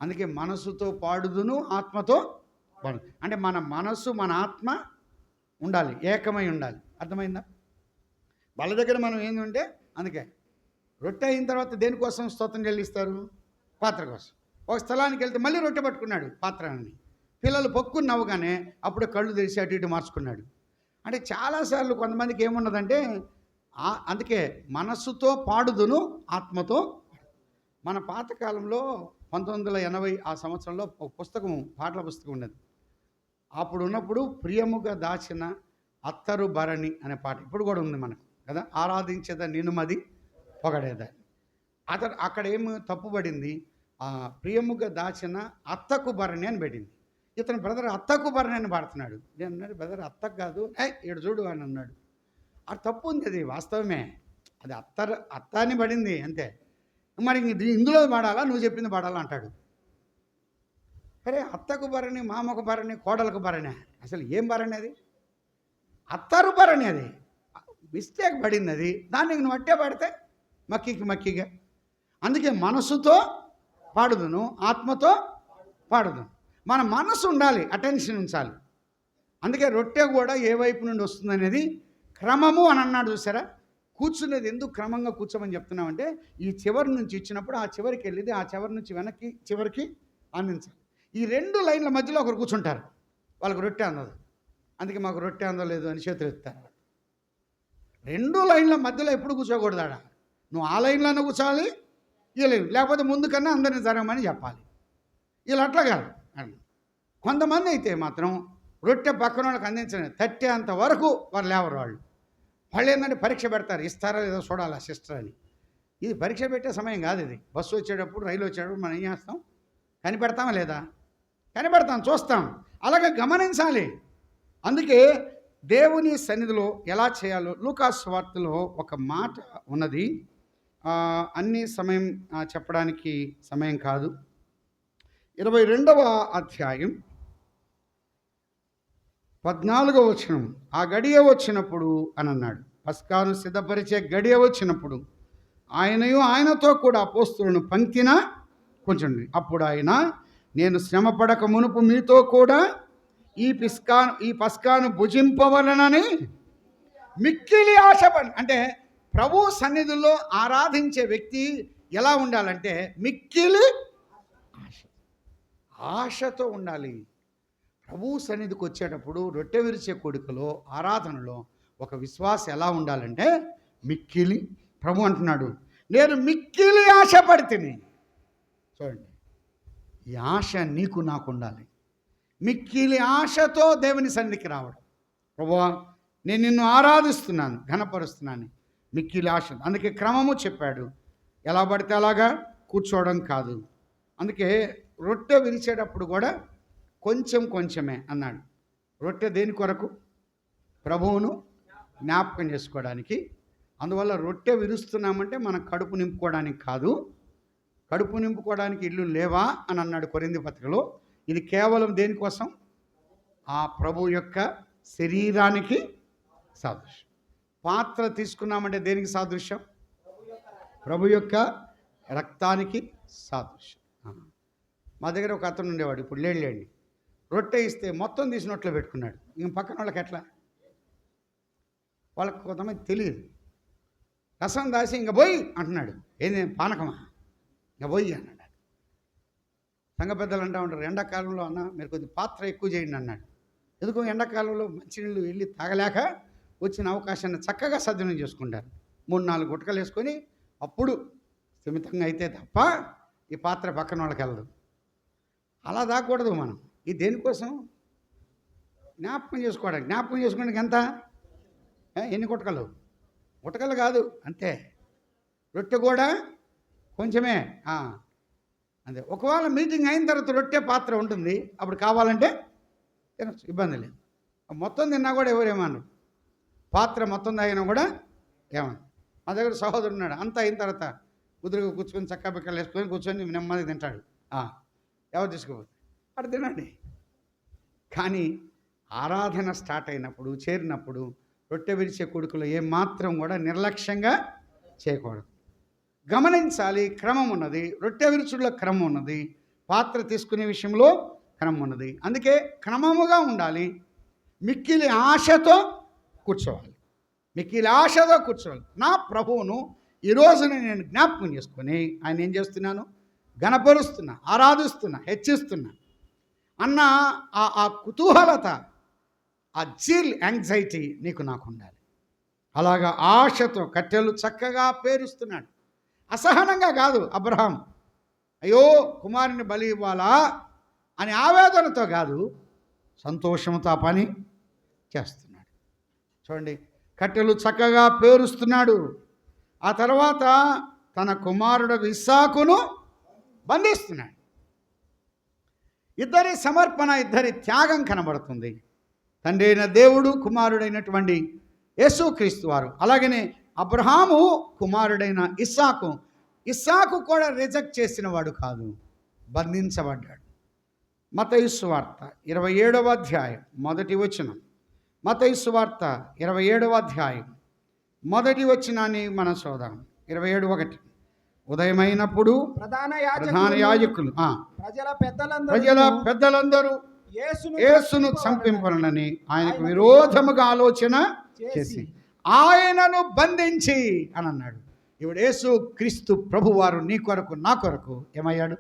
అందుకే మనసుతో పాడుదును ఆత్మతో పాడు, అంటే మన మనసు మన ఆత్మ ఉండాలి, ఏకమై ఉండాలి. అర్థమైందా? వాళ్ళ దగ్గర మనం ఏంటంటే, అందుకే రొట్టె అయిన తర్వాత దేనికోసం స్తోత్రం చెల్లిస్తారు? పాత్ర కోసం. ఒక స్థలానికి వెళ్తే మళ్ళీ రొట్టె పట్టుకున్నాడు పాత్రని. పిల్లలు పక్కుని నవ్వగానే అప్పుడు కళ్ళు తెరిచి అటు ఇటు మార్చుకున్నాడు. అంటే చాలాసార్లు కొంతమందికి ఏమున్నదంటే, అందుకే మనస్సుతో పాడుదును ఆత్మతో. మన పాతకాలంలో 1980 ఆ సంవత్సరంలో ఒక పుస్తకం, పాటల పుస్తకం ఉన్నది. అప్పుడు ఉన్నప్పుడు ప్రియముగా దాచిన అత్తరు భరణి అనే పాట ఇప్పుడు కూడా ఉంది మనకు కదా. ఆరాధించేదా నినుమది పొగడేదా. అక్కడ ఏమి తప్పుపడింది, ప్రియముగా దాచిన అత్తకు భరణి అని పెట్టింది. ఇతను బ్రదర్ అత్తకు భరణి అని పాడుతున్నాడు. నేను అన్నాడు, బ్రదర్ అత్తకు కాదు, ఏడు చూడు అని అన్నాడు. అది తప్పు ఉంది, అది వాస్తవమే, అది అత్త అని పడింది అంతే. మరి ఇందులో పాడాలా, నువ్వు చెప్పింది పాడాలా అంటాడు. సరే, అత్తకు భరణి, మామకు భరణి, కోడలకు భరణి, అసలు ఏం భరణి అది? అత్తరు భరణి, అది మిస్టేక్ పడింది. అది దాన్ని నువ్వు అట్టే పాడితే మక్కిగా. అందుకే మనసుతో పాడుదును ఆత్మతో పాడుదును. మన మనసు ఉండాలి, అటెన్షన్ ఉంచాలి. అందుకే రొట్టె కూడా ఏ వైపు నుండి వస్తుందనేది క్రమము అని అన్నాడు. చూసారా, కూర్చునేది ఎందుకు క్రమంగా కూర్చోమని చెప్తున్నామంటే, ఈ చివరి నుంచి ఇచ్చినప్పుడు ఆ చివరికి వెళ్ళింది, ఆ చివరి నుంచి వెనక్కి చివరికి అందించాలి. ఈ 2 లైన్ల మధ్యలో ఒకరు కూర్చుంటారు, వాళ్ళకి రొట్టె అందదు. అందుకే మాకు రొట్టె అందలేదు అని చేతులు ఎత్తారు. 2 లైన్ల మధ్యలో ఎప్పుడు కూర్చోకూడదు. ఆడ నువ్వు ఆ లైన్లోనే కూర్చోవాలి, ఈ లైన్, లేకపోతే ముందు కన్నా అందరినీ జరగమని చెప్పాలి. వీళ్ళు అట్లా కాదు. కొంతమంది అయితే మాత్రం రొట్టె పక్కన వాళ్ళకి అందించండి, తట్టేంత వరకు వారు లేవరు. వాళ్ళు ఏంటంటే పరీక్ష పెడతారు, ఇస్తారా లేదో చూడాలా సిస్టర్ అని. ఇది పరీక్ష పెట్టే సమయం కాదు. ఇది బస్సు వచ్చేటప్పుడు, రైలు వచ్చేటప్పుడు మనం ఏం చేస్తాం, కనిపెడతామా లేదా? కనిపెడతాం, చూస్తాం. అలాగే గమనించాలి. అందుకే దేవుని సన్నిధిలో ఎలా చేయాలో లూకాసు సువార్తలో ఒక మాట ఉన్నది. అన్ని సమయం చెప్పడానికి సమయం కాదు. 22వ అధ్యాయం 14వ వచనం. ఆ గడియ వచ్చినప్పుడు అని అన్నాడు, పస్కాను సిద్ధపరిచే గడియ వచ్చినప్పుడు ఆయనయు ఆయనతో కూడా అపోస్తలులను పంక్తిన కూర్చుండి. అప్పుడు ఆయన, నేను శ్రమపడక మునుపు మీతో కూడా ఈ పస్కాను భుజింపవలనని మిక్కిలి ఆశపడి. అంటే ప్రభు సన్నిధిలో ఆరాధించే వ్యక్తి ఎలా ఉండాలంటే మిక్కిలి ఆశతో ఉండాలి. ప్రభు సన్నిధికి వచ్చేటప్పుడు రొట్టె విరిచే కొడుకులో ఆరాధనలో ఒక విశ్వాసం ఎలా ఉండాలంటే మిక్కిలి. ప్రభు అంటున్నాడు, నేను మిక్కిలి ఆశపడితిని. చూడండి, ఈ ఆశ నీకు నాకు ఉండాలి. మిక్కిలి ఆశతో దేవుని సన్నిధికి రావడం. ప్రభువా, నేను నిన్ను ఆరాధిస్తున్నాను, ఘనపరుస్తున్నాను, మిక్కిలి ఆశ. అందుకే క్రమము చెప్పాడు, ఎలా పడితే అలాగా కూర్చోవడం కాదు. అందుకే రొట్టె విరిచేటప్పుడు కూడా కొంచెం కొంచెమే అన్నాడు. రొట్టె దేని కొరకు? ప్రభువును జ్ఞాపకం చేసుకోవడానికి. అందువల్ల రొట్టె విరుస్తున్నామంటే మనం కడుపు నింపుకోవడానికి కాదు. కడుపు నింపుకోవడానికి ఇల్లు లేవా అని అన్నాడు కొరింథీ పత్రికలో. ఇది కేవలం దేనికోసం? ఆ ప్రభు యొక్క శరీరానికి సాదృశ్యం. పాత్ర తీసుకున్నామంటే దేనికి సాదృశ్యం? ప్రభు యొక్క రక్తానికి సాదృశ్యం. మా దగ్గర ఒక అతను ఉండేవాడు, ఇప్పుడు లేండి. రొట్టె ఇస్తే మొత్తం తీసి నోట్లో పెట్టుకున్నాడు. ఇంక పక్కన వాళ్ళకి ఎట్లా? వాళ్ళకి కొంతమంది తెలియదు. రసం దాసి ఇంక పోయి అంటున్నాడు. ఏంది పానకమా? ఇంక పోయి అన్నాడు. సంఘ పెద్దలు అంటూ ఉంటారు, ఎండాకాలంలో అన్న మీరు కొద్ది పాత్ర ఎక్కువ చేయండి అన్నాడు. ఎందుకు? ఎండాకాలంలో మంచినీళ్ళు వెళ్ళి తాగలేక వచ్చిన అవకాశాన్ని చక్కగా సద్వినియోగం చేసుకుంటారు. 3-4 గుటకలు వేసుకొని అప్పుడు స్థిమితంగా అయితే తప్ప ఈ పాత్ర పక్కన వాళ్ళకి వెళ్ళదు. అలా దాకూడదు మనం. ఇది దేనికోసం? జ్ఞాపకం చేసుకోవడానికి. జ్ఞాపకం చేసుకోవడానికి ఎంత? ఎన్ని గుటకలు? గుటకలు కాదు, అంతే. రొట్టె కూడా కొంచెమే, అంతే. ఒకవేళ మీటింగ్ అయిన తర్వాత రొట్టె పాత్ర ఉంటుంది, అప్పుడు కావాలంటే తినచ్చు, ఇబ్బంది లేదు. మొత్తం తిన్నా కూడా ఎవరేమన్నారు, పాత్ర మొత్తం తాగినా కూడా ఏమన్నా. మా దగ్గర సహోదరుడు ఉన్నాడు, అంతా అయిన తర్వాత కుదురుగా కూర్చొని చక్కా పిక్కలు వేసుకొని కూర్చొని నెమ్మదిగా తింటాడు. ఎవరు తీసుకోపోతే అటు తినండి. కానీ ఆరాధన స్టార్ట్ అయినప్పుడు, చేరినప్పుడు రొట్టె విరిచే కొడుకులు ఏమాత్రం కూడా నిర్లక్ష్యంగా చేయకూడదు. గమనించాలి, క్రమం ఉన్నది. రొట్టె విరుచుల్లో క్రమం ఉన్నది, పాత్ర తీసుకునే విషయంలో క్రమం ఉన్నది. అందుకే క్రమముగా ఉండాలి. మిక్కిలి ఆశతో కూర్చోవాలి. మిక్కిలి ఆశతో కూర్చోవాలి. నా ప్రభువును ఈరోజు నేను జ్ఞాపకం చేసుకొని ఆయన ఏం చేస్తున్నాను? గణపరుస్తున్నా, ఆరాధిస్తున్నా, హెచ్చిస్తున్నా అన్న ఆ కుతూహలత, ఆ జీల్, యాంగ్జైటీ నీకు నాకు ఉండాలి. అలాగా ఆశతో కట్టెలు చక్కగా పేరుస్తున్నాడు. అసహనంగా కాదు. అబ్రహాం అయ్యో కుమారుని బలి ఇవ్వాలా అని ఆవేదనతో కాదు, సంతోషంతో ఆ పని చేస్తున్నాడు. చూడండి, కట్టెలు చక్కగా పేరుస్తున్నాడు. ఆ తర్వాత తన కుమారుడు ఇస్సాకును బంధిస్తున్నాడు. ఇద్దరి సమర్పణ, ఇద్దరి త్యాగం కనబడుతుంది. తండ్రి అయిన దేవుడు, కుమారుడైనటువంటి యేసుక్రీస్తు వారు. అలాగనే అబ్రహాము కుమారుడైన ఇస్సాకు కూడా రిజెక్ట్ చేసిన వాడు కాదు, బంధించబడ్డాడు. మత్తయి సువార్త 27వ అధ్యాయం 1వ వచనం. మత్తయి సువార్త 27వ అధ్యాయం 1వ వచనాన్ని మనం చూద్దాం. 27:1. ఉదయమైనప్పుడు ప్రధాన యాజకులు ప్రజల పెద్దలందరూ యేసును చంపింపనని ఆయనకు విరోధముగా ఆలోచన చేసి ఆయనను బంధించి అని అన్నాడు. ఇప్పుడు యేసు క్రీస్తు ప్రభువారు నీ కొరకు నా కొరకు ఏమయ్యాడు?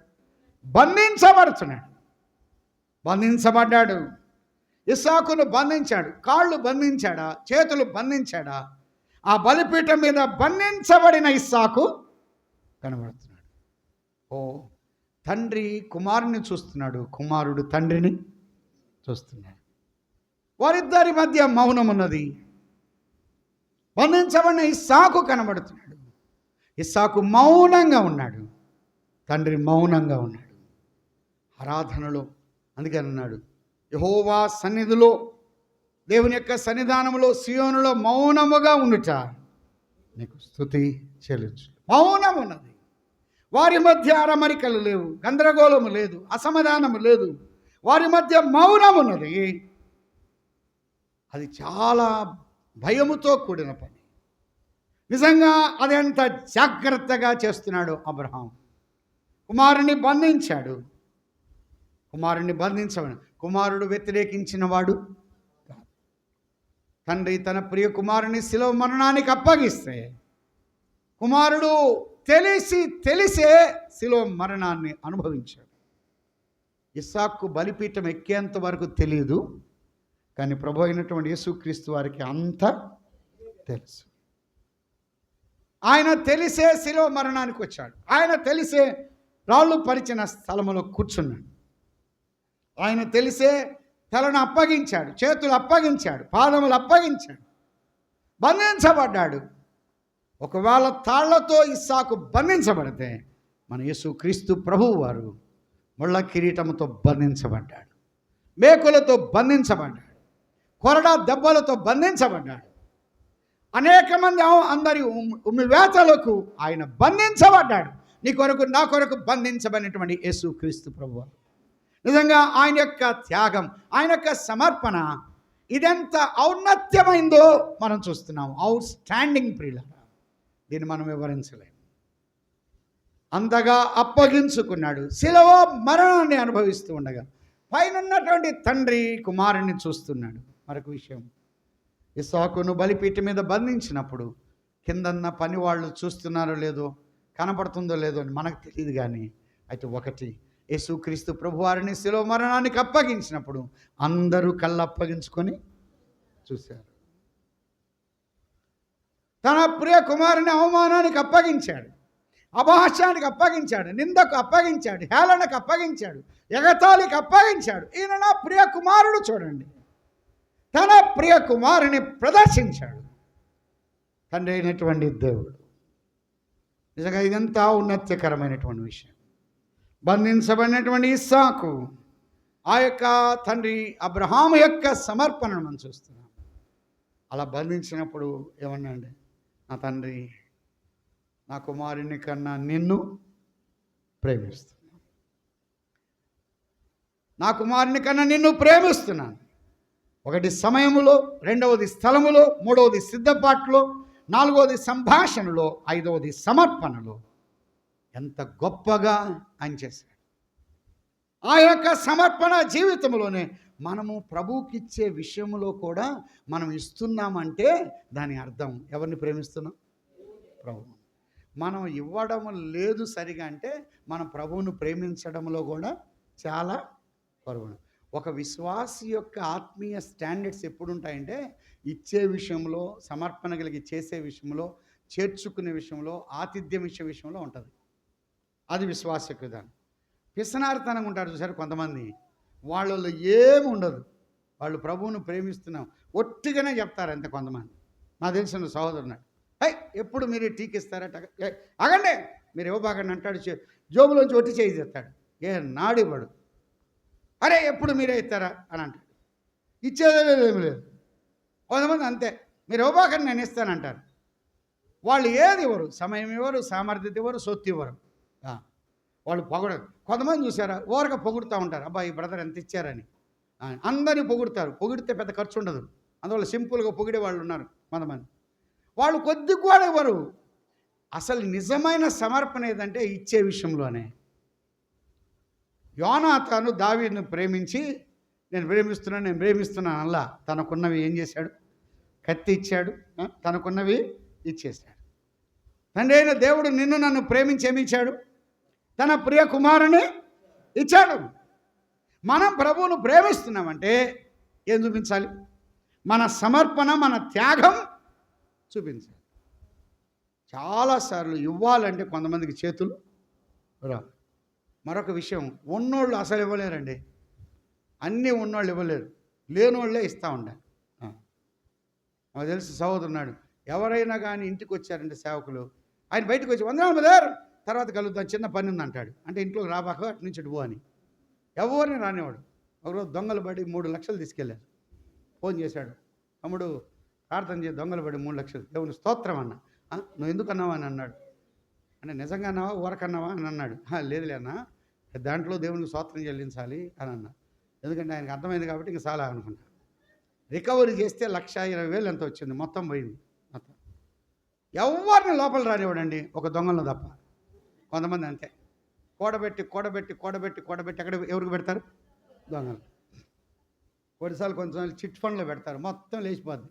బంధించబడ్డాడు. ఇస్సాకును బంధించాడు. కాళ్ళు బంధించాడా? చేతులు బంధించాడా? ఆ బలిపీఠం మీద బంధించబడిన ఇస్సాకు కనబడుతున్నాడు. ఓ తండ్రి కుమారుని చూస్తున్నాడు, కుమారుడు తండ్రిని చూస్తున్నాడు. వారిద్దరి మధ్య మౌనం ఉన్నది. బంధించబడిన ఇస్సాకు కనబడుతున్నాడు. ఇస్సాకు మౌనంగా ఉన్నాడు, తండ్రి మౌనంగా ఉన్నాడు. ఆరాధనలో అందుకని అన్నాడు, యెహోవా సన్నిధిలో, దేవుని యొక్క సన్నిధానంలో, సియోనులో మౌనముగా ఉండుట నీకు స్తుతి చెల్లించు. మౌనం ఉన్నది. వారి మధ్య అరమరికలు లేవు, గందరగోళము లేదు, అసమాధానము లేదు. వారి మధ్య మౌనం ఉన్నది. అది చాలా భయముతో కూడిన పని. నిజంగా అది ఎంత జాగ్రత్తగా చేస్తున్నాడు అబ్రహాం. కుమారుని బంధించాడు. కుమారుడు వ్యతిరేకించిన వాడు కాదు. తండ్రి తన ప్రియ కుమారుని శిలువ మరణానికి అప్పగిస్తే కుమారుడు తెలిసే శిలువ మరణాన్ని అనుభవించాడు. ఇస్సాకు బలిపీఠం ఎక్కేంత వరకు తెలియదు, కానీ ప్రభు అయినటువంటి యేసుక్రీస్తు వారికి అంత తెలుసు. ఆయన తెలిసే శిలువ మరణానికి వచ్చాడు. ఆయన తెలిసే రాళ్ళు పరిచిన స్థలములో కూర్చున్నాడు. ఆయన తెలిసే తలను అప్పగించాడు, చేతులు అప్పగించాడు, పాదములు అప్పగించాడు, బంధించబడ్డాడు. ఒకవేళ తాళ్లతో ఇస్సాకు బంధించబడితే మన యేసుక్రీస్తు ప్రభువు వారు ముళ్ళ కిరీటముతో బంధించబడ్డాడు, మేకులతో బంధించబడ్డాడు, కొరడా దెబ్బలతో బంధించబడ్డాడు. అనేక మంది అందరి ఉమ్మివేతలకు ఆయన బంధించబడ్డాడు. నీ కొరకు నా కొరకు బంధించబడినటువంటి యేసుక్రీస్తు ప్రభువు. నిజంగా ఆయన యొక్క త్యాగం, ఆయన యొక్క సమర్పణ ఇదెంత ఔన్నత్యమైందో మనం చూస్తున్నాం. అవుట్ స్టాండింగ్ ప్రియులారా, దీన్ని మనం వివరించలేము. అంతగా అప్పగించుకున్నాడు. శిలువ మరణాన్ని అనుభవిస్తూ ఉండగా పైనున్నటువంటి తండ్రి కుమారుని చూస్తున్నాడు. మరొక విషయం, ఇస్సాకును బలిపీఠం మీద బంధించినప్పుడు కిందన్న పని వాళ్ళు చూస్తున్నారో లేదో, కనపడుతుందో లేదో అని మనకు తెలియదు. కానీ అయితే ఒకటి, యేసుక్రీస్తు ప్రభువారిని శిలువ మరణానికి అప్పగించినప్పుడు అందరూ కళ్ళు అప్పగించుకొని చూశారు. తన ప్రియ కుమారుని అవమానానికి అప్పగించాడు, అపహాస్యానికి అప్పగించాడు, నిందకు అప్పగించాడు, హేళనకు అప్పగించాడు, ఎగతాళికి అప్పగించాడు. ఈయన నా ప్రియ కుమారుడు. చూడండి, తన ప్రియ కుమారుని ప్రదర్శించాడు తండ్రి అయినటువంటి దేవుడు. నిజంగా ఇదంతా ఉన్నత్యకరమైనటువంటి విషయం. బంధించబడినటువంటి ఇస్సాకు ఆ యొక్క తండ్రి అబ్రహాము యొక్క సమర్పణను మనం చూస్తున్నాం. అలా బంధించినప్పుడు ఏమన్నాడు, నా తండ్రి నా కుమారుని కన్నా నిన్ను ప్రేమిస్తున్నాను, నా కుమారుని కన్నా నిన్ను ప్రేమిస్తున్నాను. ఒకటి సమయములో, రెండవది స్థలములో, మూడవది సిద్ధపాటులో, నాలుగవది సంభాషణలో, ఐదవది సమర్పణలో ఎంత గొప్పగా ఆయన చేశాడు. ఆ యొక్క సమర్పణ జీవితంలోనే మనము ప్రభువుకిచ్చే విషయంలో కూడా మనం ఇస్తున్నామంటే దాని అర్థం ఎవరిని ప్రేమిస్తున్నాం? ప్రభు. మనం ఇవ్వడం లేదు సరిగా అంటే మనం ప్రభువును ప్రేమించడంలో కూడా చాలా పొరపాటు. ఒక విశ్వాసి యొక్క ఆత్మీయ స్టాండర్డ్స్ ఎప్పుడు ఉంటాయంటే ఇచ్చే విషయంలో, సమర్పణ కలిగి చేసే విషయంలో, చేర్చుకునే విషయంలో, ఆతిథ్యం ఇచ్చే విషయంలో ఉంటుంది. అది విశ్వాస యొక్క విధానం. పిసనారితనంగా ఉంటారు చూసారు కొంతమంది, వాళ్ళలో ఏమి ఉండదు, వాళ్ళు ప్రభువును ప్రేమిస్తున్నాం ఒట్టిగానే చెప్తారు అంతే. కొంతమంది నాకు తెలిసిన సహోదరున్నాడు, ఎప్పుడు మీరు టీకిస్తారట, అగండి మీరు ఇవ్వబాగండి అంటాడు, జోబులోంచి ఒట్టి చేయి చేస్తాడు, ఏ నాడివాడు, అరే ఎప్పుడు మీరే ఇస్తారా అని అంటాడు. ఇచ్చేదే ఏమి లేదు. కొంతమంది అంతే, మీరు ఇవ్వబాగండి నేను ఇస్తానంటారు. వాళ్ళు ఏది ఇవ్వరు, సమయం ఇవ్వరు, సామర్థ్యత ఇవ్వరు, సొత్తు ఇవ్వరు. వాళ్ళు పొగడరు. కొంతమంది చూసారా ఓరగా పొగుడుతూ ఉంటారు, అబ్బా ఈ బ్రదర్ ఎంత ఇచ్చారని. అందరినీ పొగుడుతారు, పొగిడితే పెద్ద ఖర్చు ఉండదు, అందువల్ల సింపుల్గా పొగిడే వాళ్ళు ఉన్నారు కొంతమంది. వాళ్ళు కొద్ది కూడా ఇవ్వరు. అసలు నిజమైన సమర్పణ ఏదంటే ఇచ్చే విషయంలోనే. యోనాతాను దావీదును ప్రేమించి నేను ప్రేమిస్తున్నాను అలా తనకున్నవి ఏం చేశాడు? కత్తి ఇచ్చాడు, తనకున్నవి ఇచ్చేశాడు. తండ్రి అయిన దేవుడు నిన్ను నన్ను ప్రేమించి ఏమి ఇచ్చాడు? తన ప్రియ కుమారుని ఇచ్చాడు. మనం ప్రభువును ప్రేమిస్తున్నామంటే ఏం చూపించాలి? మన సమర్పణ, మన త్యాగం చూపించాలి. చాలాసార్లు ఇవ్వాలంటే కొంతమందికి చేతులు రా. మరొక విషయం, ఉన్నోళ్ళు అసలు ఇవ్వలేరండి. అన్నీ ఉన్నోళ్ళు ఇవ్వలేరు, లేనోళ్ళే ఇస్తూ ఉండాలి. నాకు తెలిసి సహోదరున్నాడు, ఎవరైనా కానీ ఇంటికి వచ్చారంటే సేవకులు, ఆయన బయటకు వచ్చి వందనాలు బ్రదర్ తర్వాత కలుద్దాం చిన్న పని ఉంది అంటాడు. అంటే ఇంట్లోకి రాబాక అటు నుంచి ఇటు పో అని ఎవరిని రానివాడు. ఒకరోజు దొంగలు పడి 3 లక్షలు తీసుకెళ్ళారు. ఫోన్ చేశాడు, తమ్ముడు ప్రార్థన చేసి దొంగలు పడి 3 లక్షలు, దేవుని స్తోత్రం అన్న. నువ్వు ఎందుకు అన్నావా అని అన్నాడు. అంటే నిజంగా అన్నావా ఊరకన్నావా అని అన్నాడు. లేదులే అన్న, దాంట్లో దేవునికి స్తోత్రం చెల్లించాలి అని అన్నా. ఎందుకంటే ఆయనకు అర్థమైంది కాబట్టి ఇంక చాలా అనుకున్నా. రికవరీ చేస్తే 1,20,000 ఎంత వచ్చింది, మొత్తం పోయింది. మొత్తం ఎవరిని లోపల రానివ్వడండి, ఒక దొంగలను తప్ప. కొంతమంది అంతే, కూడబెట్టి ఎక్కడ ఎవరికి పెడతారు? దొంగలు. కొన్నిసార్లు కొంచెం చిట్ ఫండ్లో పెడతారు, మొత్తం లేచిపోద్ది.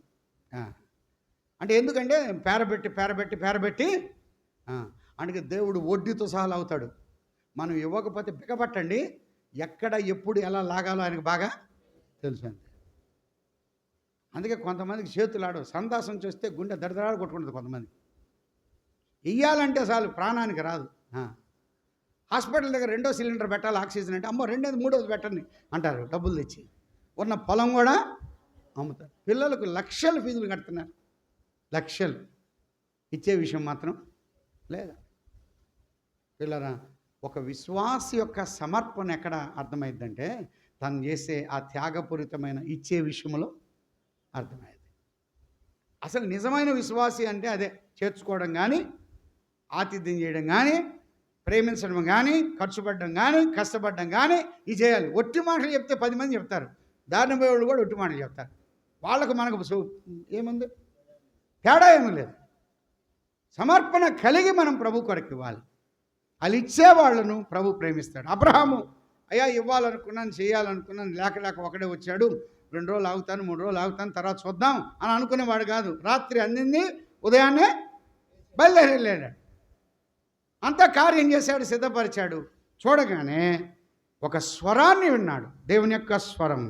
అంటే ఎందుకంటే పేరబెట్టి అందుకే దేవుడు వడ్డీతో సహా అవుతాడు. మనం ఇవ్వకపోతే బిగపట్టండి, ఎక్కడ ఎప్పుడు ఎలా లాగాలో ఆయనకు బాగా తెలుసు అంతే. అందుకే కొంతమందికి చేతులు ఆడవు, సందాసం చూస్తే గుండె దడదడాలు కొట్టుకుంటుంది. కొంతమంది ఇయ్యాలంటే చాలు ప్రాణానికి రాదు. హాస్పిటల్ దగ్గర 2వ సిలిండర్ పెట్టాలి ఆక్సిజన్ అంటే, అమ్మో 2వ 3వది పెట్టండి అంటారు, డబ్బులు తెచ్చి. ఉన్న పొలం కూడా అమ్ముతారు. పిల్లలకు లక్షలు ఫీజులు కడుతున్నారు, లక్షలు. ఇచ్చే విషయం మాత్రం లేదా. పిల్లరా, ఒక విశ్వాసి యొక్క సమర్పణ ఎక్కడ అర్థమైందంటే తను చేసే ఆ త్యాగపూరితమైన ఇచ్చే విషయంలో అర్థమైంది. అసలు నిజమైన విశ్వాసి అంటే అదే, చేర్చుకోవడం కానీ, ఆతిథ్యం చేయడం కానీ, ప్రేమించడం కానీ, ఖర్చు పెట్టడం కానీ, కష్టపడడం కానీ ఇది చేయాలి. ఒట్టి మాటలు చెప్తే 10 మంది చెప్తారు, దారిన పోయేవాళ్ళు కూడా ఒట్టి మాటలు చెప్తారు. వాళ్ళకు మనకు ఏముంది, తేడా ఏమీ లేదు. సమర్పణ కలిగి మనం ప్రభు కొరకు ఇవ్వాలి. వాళ్ళు ఇచ్చేవాళ్ళను ప్రభు ప్రేమిస్తాడు. అబ్రహాము అయ్యా ఇవ్వాలనుకున్నాను, చేయాలనుకున్నాను, లేక ఒకడే వచ్చాడు, 2 రోజులు ఆగుతాను, 3 రోజులు ఆగుతాను, తర్వాత చూద్దాం అని అనుకునేవాడు కాదు. రాత్రి అందింది, ఉదయాన్నే బయలుదేరి వెళ్ళాడు. అంతా కార్యం చేశాడు, సిద్ధపరిచాడు. చూడగానే ఒక స్వరాన్ని విన్నాడు, దేవుని యొక్క స్వరం.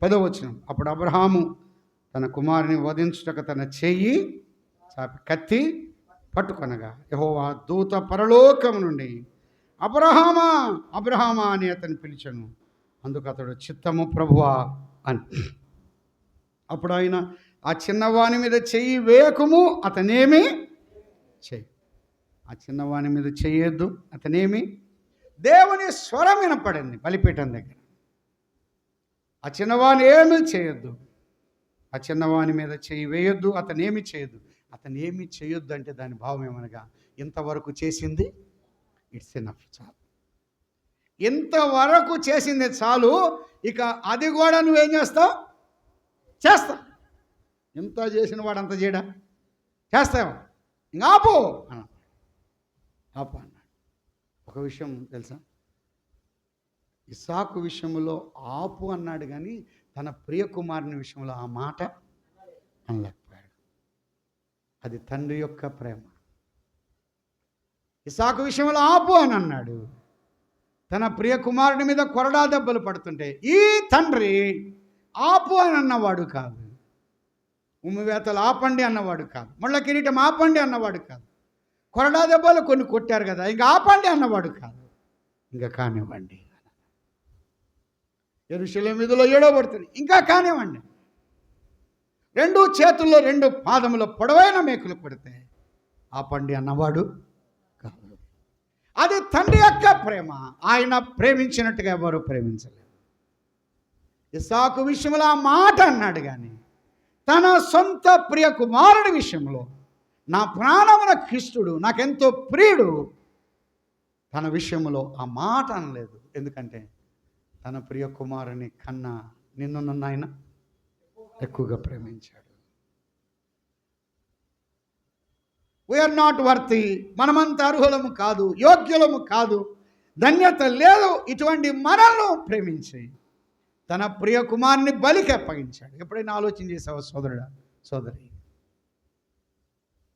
10వ వచనం. అప్పుడు అబ్రహాము తన కుమారుని వధించుటకు తన చెయ్యి చాపి కత్తి పట్టుకొనగా యెహోవా దూత పరలోకము నుండి అబ్రహామా అబ్రహామా అని అతను పిలిచెను. అందుకు అతడు చిత్తము ప్రభువా అని. అప్పుడు ఆయన ఆ చిన్నవాని మీద చెయ్యి వేయకుము, అతనేమి చెయ్యి, ఆ చిన్నవాని మీద చెయ్యొద్దు, అతనేమి. దేవుని స్వరం వినపడింది బలిపీఠం దగ్గర. ఆ చిన్నవాని ఏమీ చేయొద్దు, ఆ చిన్నవాని మీద చెయ్యి వేయొద్దు, అతనేమి చేయొద్దు. అతను ఏమి చేయొద్దు అంటే దాని భావం ఏమనగా, ఇంతవరకు చేసింది ఇట్స్ ఎనఫ్, చాలు. ఇంతవరకు చేసింది చాలు, ఇక అది కూడా నువ్వేం చేస్తావు, చేస్తావు. ఇంత చేసిన వాడు అంత చేయడా, చేస్తావు, ఇంకా ఆపు అన్నాడు. ఆపు అన్నాడు. ఒక విషయం తెలుసా, ఇస్సాకు విషయంలో ఆపు అన్నాడు, కానీ తన ప్రియ కుమారుని విషయంలో ఆ మాట అనలేకపోయాడు. అది తండ్రి యొక్క ప్రేమ. ఇస్సాకు విషయంలో ఆపు అని అన్నాడు, తన ప్రియ కుమారుని మీద కొరడా దెబ్బలు పడుతుంటే ఈ తండ్రి ఆపు అని అన్నవాడు కాదు, ఉమ్మివేతలు ఆపండి అన్నవాడు కాదు, ముళ్ళ కిరీటం ఆపండి అన్నవాడు కాదు, కొరడా దెబ్బలు కొన్ని కొట్టారు కదా ఇంకా ఆపండి అన్నవాడు కాదు, ఇంకా కానివ్వండి. యెరూషలేము మీదలో ఏడవబడుతుంది, ఇంకా కానివ్వండి. 2 చేతుల్లో 2 పాదముల పొడవైన మేకులు కొడితే ఆపండి అన్నవాడు కాదు. అది తండ్రి యొక్క ప్రేమ. ఆయన ప్రేమించినట్టుగా ఎవరు ప్రేమించలేదు. ఇస్సాకు విషయంలో ఆ మాట అన్నాడు, కానీ తన సొంత ప్రియ కుమారుడి విషయంలో నా ప్రాణమున క్రీస్తుడు నాకెంతో ప్రియుడు, తన విషయంలో ఆ మాట అనలేదు. ఎందుకంటే తన ప్రియ కుమారుని కన్నా నిన్ను నన్ను ఆయన ఎక్కువగా ప్రేమించాడు. వీఆర్ నాట్ వర్తి, మనమంత అర్హులము కాదు, యోగ్యులము కాదు, ధన్యత లేదు. ఇటువంటి మనల్ని ప్రేమించి తన ప్రియ కుమారుని బలికి అప్పగించాడు. ఎప్పుడైనా ఆలోచన చేసావా సోదరుడా, సోదరి?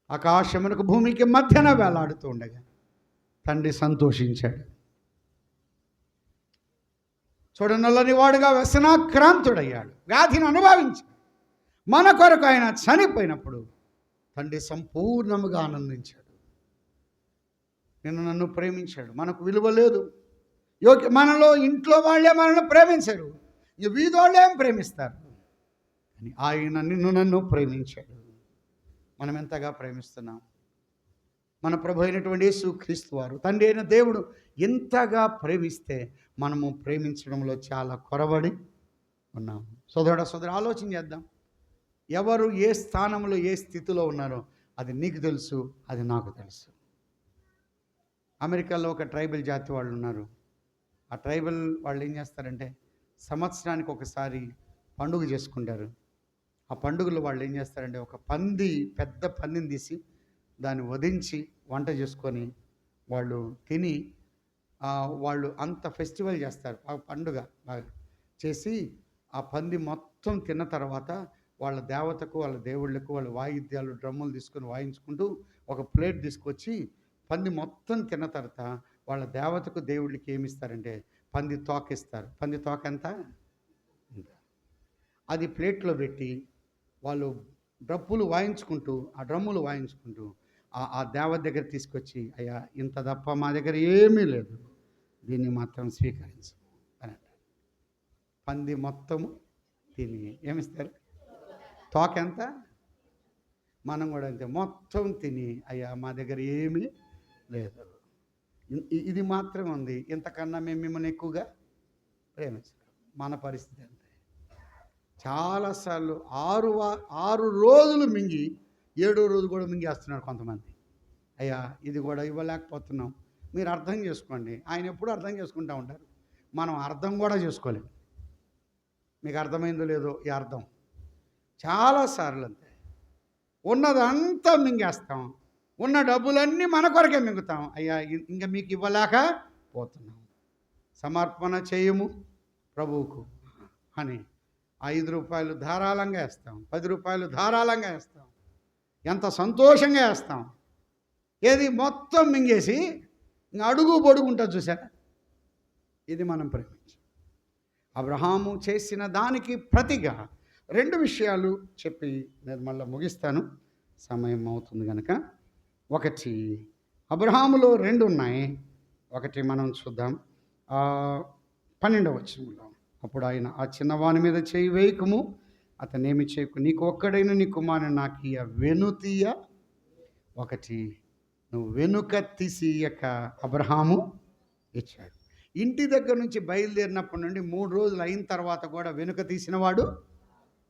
ఆకాశమునకు భూమికి మధ్యన వేలాడుతూ ఉండగా తండ్రి సంతోషించాడు. చూడనల్లని వాడుగా వ్యసనాక్రాంతుడయ్యాడు, వ్యాధిని అనుభవించాడు. మన కొరకు ఆయన చనిపోయినప్పుడు తండ్రి సంపూర్ణముగా ఆనందించాడు. నిన్ను నన్ను ప్రేమించాడు. మనకు విలువ లేదు, మనలో ఇంట్లో వాళ్ళే మనల్ని ప్రేమించరు, ఈ వీధోళ్ళే ఏం ప్రేమిస్తారు, అని ఆయన నిన్ను నన్ను ప్రేమించాడు. మనం ఎంతగా ప్రేమిస్తున్నాం? మన ప్రభు అయినటువంటి యేసు క్రీస్తు వారు, తండ్రి అయిన దేవుడు ఎంతగా ప్రేమిస్తే మనము ప్రేమించడంలో చాలా కొరబడి ఉన్నాము. సోదరుడా, సోదరు, ఆలోచన చేద్దాం. ఎవరు ఏ స్థానంలో ఏ స్థితిలో ఉన్నారో అది నీకు తెలుసు, అది నాకు తెలుసు. అమెరికాలో ఒక ట్రైబల్ జాతి వాళ్ళు ఉన్నారు. ఆ ట్రైబల్ వాళ్ళు ఏం చేస్తారంటే సంవత్సరానికి ఒకసారి పండుగ చేసుకుంటారు. ఆ పండుగలో వాళ్ళు ఏం చేస్తారంటే ఒక పెద్ద పందిని తీసి దాన్ని వధించి వంట చేసుకొని వాళ్ళు తిని వాళ్ళు అంత ఫెస్టివల్ చేస్తారు. ఆ పండుగ చేసి ఆ పంది మొత్తం తిన్న తర్వాత వాళ్ళ దేవతకు, వాళ్ళ దేవుళ్ళకు వాళ్ళ వాయిద్యాలు, డ్రమ్ములు తీసుకొని వాయించుకుంటూ ఒక ప్లేట్ తీసుకొచ్చి పంది మొత్తం తిన్న తర్వాత వాళ్ళ దేవతకు, దేవుళ్ళకి ఏమి ఇస్తారంటే పంది తోక ఇస్తారు. పంది తోక ఎంత? అది ప్లేట్లో పెట్టి వాళ్ళు డ్రప్పులు వాయించుకుంటూ, ఆ డ్రమ్ములు వాయించుకుంటూ ఆ దేవత దగ్గర తీసుకొచ్చి, అయ్యా ఇంత తప్ప మా దగ్గర ఏమీ లేదు, దీన్ని మాత్రం స్వీకరించు అని అంటారు. పంది మొత్తము తిని ఏమిస్తారు? తోక ఎంత? మనం కూడా అంతే, మొత్తం తిని అయ్యా మా దగ్గర ఏమీ లేదు, ఇది మాత్రం ఉంది, ఇంతకన్నా మేము మిమ్మల్ని ఎక్కువగా ప్రేమించలేము. మన పరిస్థితి అంతే. చాలాసార్లు 6 రోజులు మింగి 7వ రోజు కూడా మింగేస్తున్నారు కొంతమంది. అయ్యా ఇది కూడా ఇవ్వలేకపోతున్నాం, మీరు అర్థం చేసుకోండి. ఆయన ఎప్పుడు అర్థం చేసుకుంటూ ఉంటారు, మనం అర్థం కూడా చేసుకోలేము. మీకు అర్థమైందో లేదో ఈ అర్థం. చాలాసార్లు అంతే, ఉన్నదంతా మింగేస్తాం, ఉన్న డబ్బులన్నీ మన కొరకే మింగుతాం. అయ్యా ఇంకా మీకు ఇవ్వలేక పోతున్నాం, సమర్పణ చేయము ప్రభువుకు అని 5 రూపాయలు ధారాళంగా వేస్తాం, 10 రూపాయలు ధారాళంగా వేస్తాం, ఎంత సంతోషంగా వేస్తాం. ఏది మొత్తం మింగేసి ఇంకా అడుగు పొడుగుంటుంది చూసారా, ఇది మనం ప్రేమించాం. అబ్రహాము చేసిన దానికి ప్రతిగా 2 విషయాలు చెప్పి నేను మళ్ళీ ముగిస్తాను, సమయం అవుతుంది కనుక. ఒకటి, అబ్రహాములో 2 ఉన్నాయి. ఒకటి మనం చూద్దాం 12వ వచనంలో. అప్పుడు ఆయన, ఆ చిన్నవాని మీద చేయి వేయకము, అతనేమి చేయకు, నీకు ఒక్కడైన నీ కుమారుని నాకు ఇయ్య, వెనుతీయ. ఒకటి, నువ్వు వెనుక తీసియక అబ్రహాము ఇచ్చాడు. ఇంటి దగ్గర నుంచి బయలుదేరినప్పటి నుండి 3 రోజులు అయిన తర్వాత కూడా వెనుక తీసినవాడు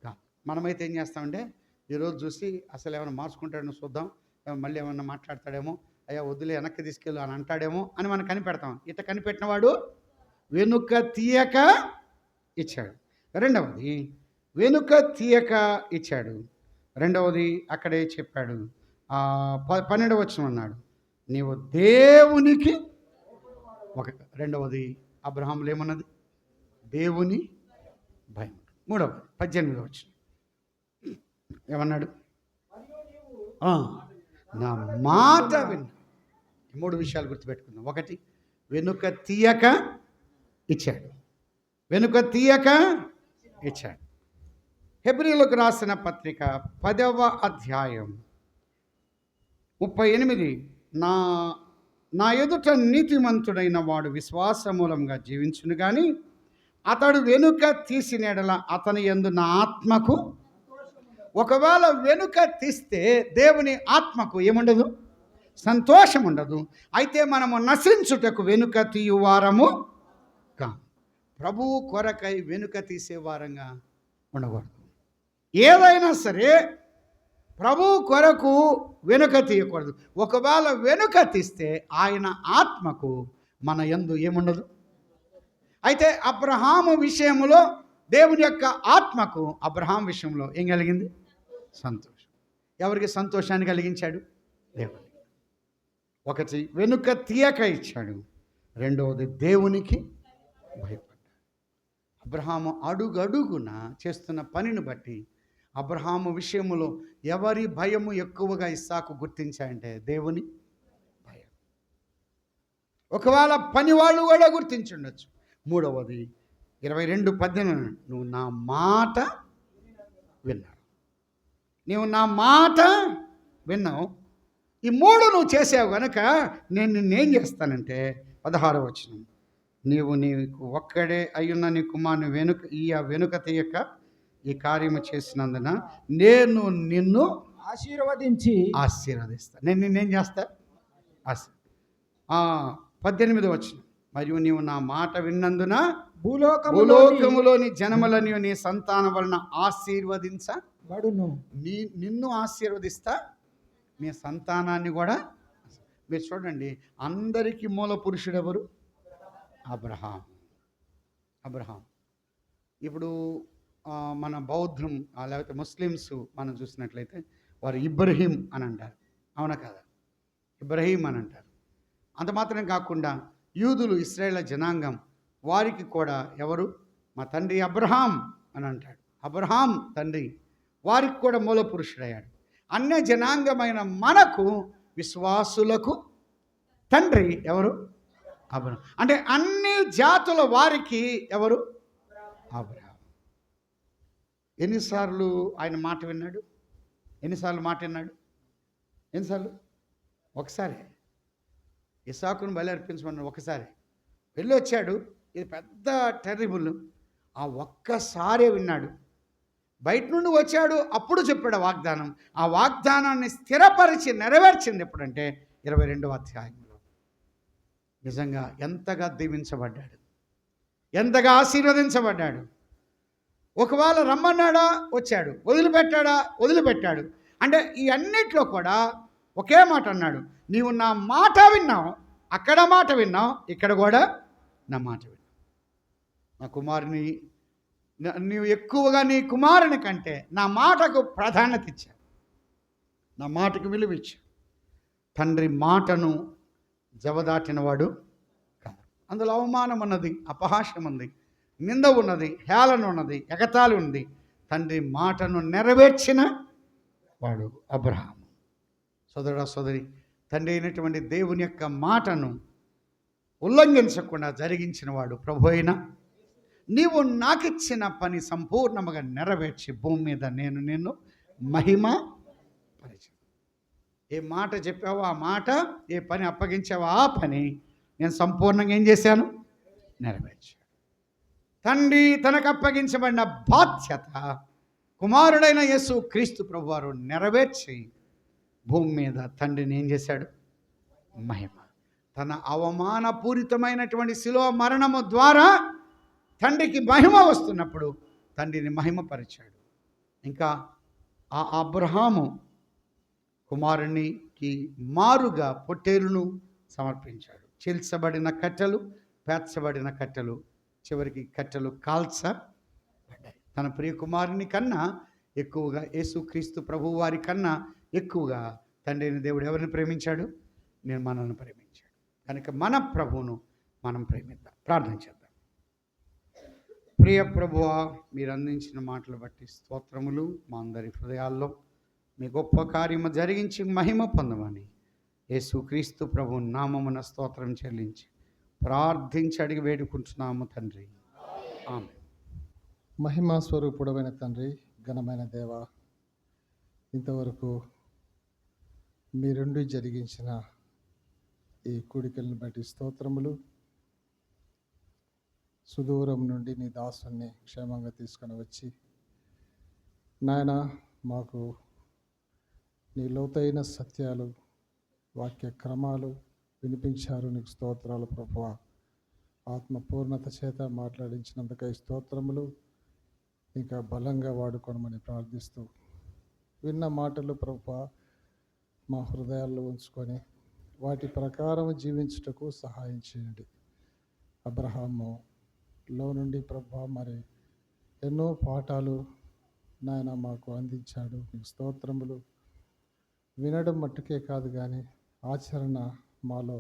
కాదు. మనమైతే ఏం చేస్తామంటే ఈరోజు చూసి అసలు ఏమైనా మార్చుకుంటాడని చూద్దాం, మళ్ళీ ఏమన్నా మాట్లాడతాడేమో, అయ్యా వద్దులే వెనక్కి తీసుకెళ్ళు అని అంటాడేమో అని మనం కనిపెడతాం. ఇట్లా కనిపెట్టినవాడు వెనుక తీయక ఇచ్చాడు. రెండవది, వెనుక తీయక ఇచ్చాడు. రెండవది అక్కడే చెప్పాడు, 12వ వచనం అన్నాడు, నీవు దేవునికి రెండవది అబ్రహాములు ఏమన్నది, దేవుని భయం. మూడవది 18వ వచనం ఏమన్నాడు, నా మాట విన్నా. 3 విషయాలు గుర్తుపెట్టుకుందాం. ఒకటి, వెనుక తీయక ఇచ్చాడు, వెనుక తీయక ఇచ్చాడు. హెబ్రీయులకు రాసిన పత్రిక 10వ అధ్యాయం 38, నా ఎదుట నీతిమంతుడైన వాడు విశ్వాస మూలంగా జీవించును కానీ అతడు వెనుక తీసిన ఎడల అతని యందు నా ఆత్మకు. ఒకవేళ వెనుక తీస్తే దేవుని ఆత్మకు ఏముండదు, సంతోషం ఉండదు. అయితే మనము నశించుటకు వెనుక తీయువారము కా, ప్రభువు కొరకై వెనుక తీసేవారంగా ఉండకూడదు. ఏదైనా సరే ప్రభువు కొరకు వెనుక తీయకూడదు. ఒకవేళ వెనుక తీస్తే ఆయన ఆత్మకు మన యందు ఏముండదు. అయితే అబ్రహాము విషయంలో దేవుని యొక్క ఆత్మకు అబ్రహాం విషయంలో ఏం కలిగింది, సంతోషం. ఎవరికి సంతోషాన్ని కలిగించాడు, దేవునికి. ఒకటి, వెనుక తీయక ఇచ్చాడు. రెండవది, దేవునికి భయపడ్డాడు. అబ్రహాము అడుగడుగున చేస్తున్న పనిని బట్టి అబ్రహాము విషయంలో ఎవరి భయము ఎక్కువగా ఇస్సాకు గుర్తించాయంటే దేవుని భయం. ఒకవేళ పని వాళ్ళు కూడా గుర్తించుండొచ్చు. మూడవది 22:18, నువ్వు నా మాట విన్నావు, నీవు నా మాట విన్నావు. ఈ 3 నువ్వు చేసావు కనుక నేను నిన్నేం చేస్తానంటే 16వ వచనం, నీకు ఒక్కడే అయ్యున్న నీ కుమారుని వెనుక తీయక ఈ కార్యము చేసినందున నేను నిన్ను ఆశీర్వదిస్తా. నేను నిన్నేం చేస్తా, 18వ వచనం, మరియు నీవు నా మాట విన్నందున భూలోకములోని జనములను నీ సంతానం వలన ఆశీర్వదించబడును. నిన్ను ఆశీర్వదిస్తా, మీ సంతానాన్ని కూడా. మీరు చూడండి, అందరికీ మూల పురుషుడు ఎవరు, అబ్రహాం. ఇప్పుడు మన బౌద్ధం లేకపోతే ముస్లిమ్స్ మనం చూసినట్లయితే వారు ఇబ్రహీం అని అంటారు, అవునా కదా, ఇబ్రహీం అని అంటారు. అంత మాత్రం కాకుండా యూదులు, ఇశ్రాయేల్ జనాంగం, వారికి కూడా ఎవరు, మా తండ్రి అబ్రహాం అని అంటాడు. అబ్రహాం తండ్రి, వారికి కూడా మూల పురుషుడయ్యాడు. అన్య జనాంగమైన మనకు, విశ్వాసులకు తండ్రి ఎవరు, అబ్రహాం. అంటే అన్ని జాతుల వారికి ఎవరు, అబ్రహాం. ఎన్నిసార్లు ఆయన మాట విన్నాడు, ఎన్నిసార్లు మాట విన్నాడు, ఎన్నిసార్లు? ఒకసారి. ఇస్సాకును బలి అర్పించమన్నాడు, ఒకసారి వెళ్ళి వచ్చాడు. ఇది పెద్ద టెర్రిబుల్. ఆ ఒక్కసారే విన్నాడు. బయట నుండి వచ్చాడు, అప్పుడు చెప్పాడు వాగ్దానం. ఆ వాగ్దానాన్ని స్థిరపరిచి నెరవేర్చింది ఎప్పుడంటే 22వ అధ్యాయంలో. నిజంగా ఎంతగా దీవించబడ్డాడు, ఎంతగా ఆశీర్వదించబడ్డాడు. ఒకవేళ రమ్మన్నాడా, వచ్చాడు, వదిలిపెట్టాడు. అంటే ఈ అన్నిట్లో కూడా ఒకే మాట అన్నాడు, నీవు నా మాట విన్నావు, అక్కడ మాట విన్నావు, ఇక్కడ కూడా నా మాట విన్నావు. నా కుమారుని, నీవు ఎక్కువగా నీ కుమారుని కంటే నా మాటకు ప్రాధాన్యత ఇచ్చావు, నా మాటకు విలువ ఇచ్చావు. తండ్రి మాటను జవదాటినవాడు కాదు. అందులో అవమానం ఉన్నది, అపహాస్యం ఉంది, నింద ఉన్నది, హేళన ఉన్నది, ఎగతాళి ఉంది. తండ్రి మాటను నెరవేర్చిన వాడు అబ్రహాము. సోదరుడా సోదరి, తండ్రి అయినటువంటి దేవుని యొక్క మాటను ఉల్లంఘించకుండా జరిగించిన వాడు ప్రభు అయిన నీవు నాకిచ్చిన పని సంపూర్ణముగా నెరవేర్చి భూమి మీద నేను నిన్ను మహిమ పరిచయం. ఏ మాట చెప్పావో ఆ మాట, ఏ పని అప్పగించావో ఆ పని నేను సంపూర్ణంగా ఏం చేశాను? నెరవేర్చాను. తండ్రి తనకు అప్పగించబడిన బాధ్యత కుమారుడైన యేసు క్రీస్తు ప్రభువారు నెరవేర్చి భూమి మీద తండ్రిని ఏం చేశాడు? మహిమ. తన అవమానపూరితమైనటువంటి శిలువ మరణము ద్వారా తండ్రికి మహిమ వస్తున్నప్పుడు తండ్రిని మహిమపరిచాడు. ఇంకా ఆ అబ్రహాము కుమారునికి మారుగా పొట్టేలును సమర్పించాడు. చీల్చబడిన కట్టెలు, పేర్చబడిన కట్టెలు, చివరికి కట్టెలు కాల్చబడ్డాయి. తన ప్రియ కుమారుని కన్నా ఎక్కువగా యేసుక్రీస్తు ప్రభు వారి కన్నా ఎక్కువగా తండ్రి అయిన దేవుడు ఎవరిని ప్రేమించాడు? నేను మనల్ని ప్రేమించాడు. కనుక మన ప్రభువును మనం ప్రేమిద్దాం. ప్రార్థన చేద్దాం. ప్రియ ప్రభువా, మీరు అందించిన మాటలు బట్టి స్తోత్రములు. మా అందరి హృదయాల్లో మీ గొప్ప కార్యము జరిగించి మహిమ పొందమని యేసుక్రీస్తు ప్రభు నామమున స్తోత్రం చెల్లించి ప్రార్థించి అడిగి వేడుకుంటున్నాము తండ్రి. ఆమేన్. మహిమా స్వరూపుడమైన తండ్రి, ఘనమైన దేవ, ఇంతవరకు మీ రెండు జరిగించిన ఈ కూడికలను బట్టి స్తోత్రములు. సుదూరం నుండి నీ దాసుని క్షేమంగా తీసుకొని వచ్చి నాయన మాకు నీ లోతైన సత్యాలు, వాక్య క్రమాలు వినిపించారు. నీకు స్తోత్రాలు ప్రభువా. ఆత్మ పూర్ణత చేత మాట్లాడించినందుకై స్తోత్రములు. ఇంకా బలంగా వాడుకోనమని ప్రార్థిస్తూ విన్న మాటలు ప్రభువా మా హృదయాల్లో ఉంచుకొని వాటి ప్రకారం జీవించుటకు సహాయం చేయండి. అబ్రహాములో నుండి ప్రభువా మరి ఎన్నో పాఠాలు నాయన మాకు అందించాడు. మీకు స్తోత్రములు. వినడం మట్టుకే కాదు కానీ ఆచరణ మాలో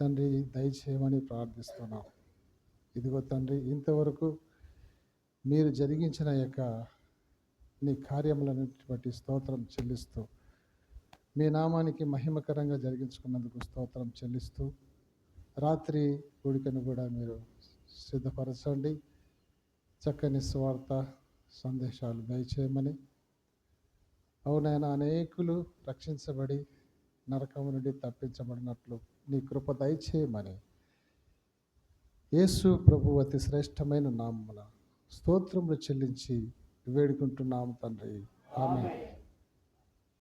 తండ్రి దయచేయమని ప్రార్థిస్తున్నాం. ఇదిగో తండ్రి, ఇంతవరకు మీరు జరిగించిన యొక్క నీ కార్యములన్నిటి బట్టి స్తోత్రం చెల్లిస్తూ మీ నామానికి మహిమకరంగా జరిగించుకున్నందుకు స్తోత్రం చెల్లిస్తూ రాత్రి కూడికను కూడా మీరు సిద్ధపరచండి. చక్కని స్వార్థ సందేశాలు దయచేయమని, అవునైనా అనేకులు రక్షించబడి నరకము నుండి తప్పించబడినట్లు నీ కృప దయచేయమని యేసు ప్రభు అతి శ్రేష్టమైన నామమున స్తోత్రములు చెల్లించి వేడుకుంటున్నాము తండ్రి. ఆమేన్.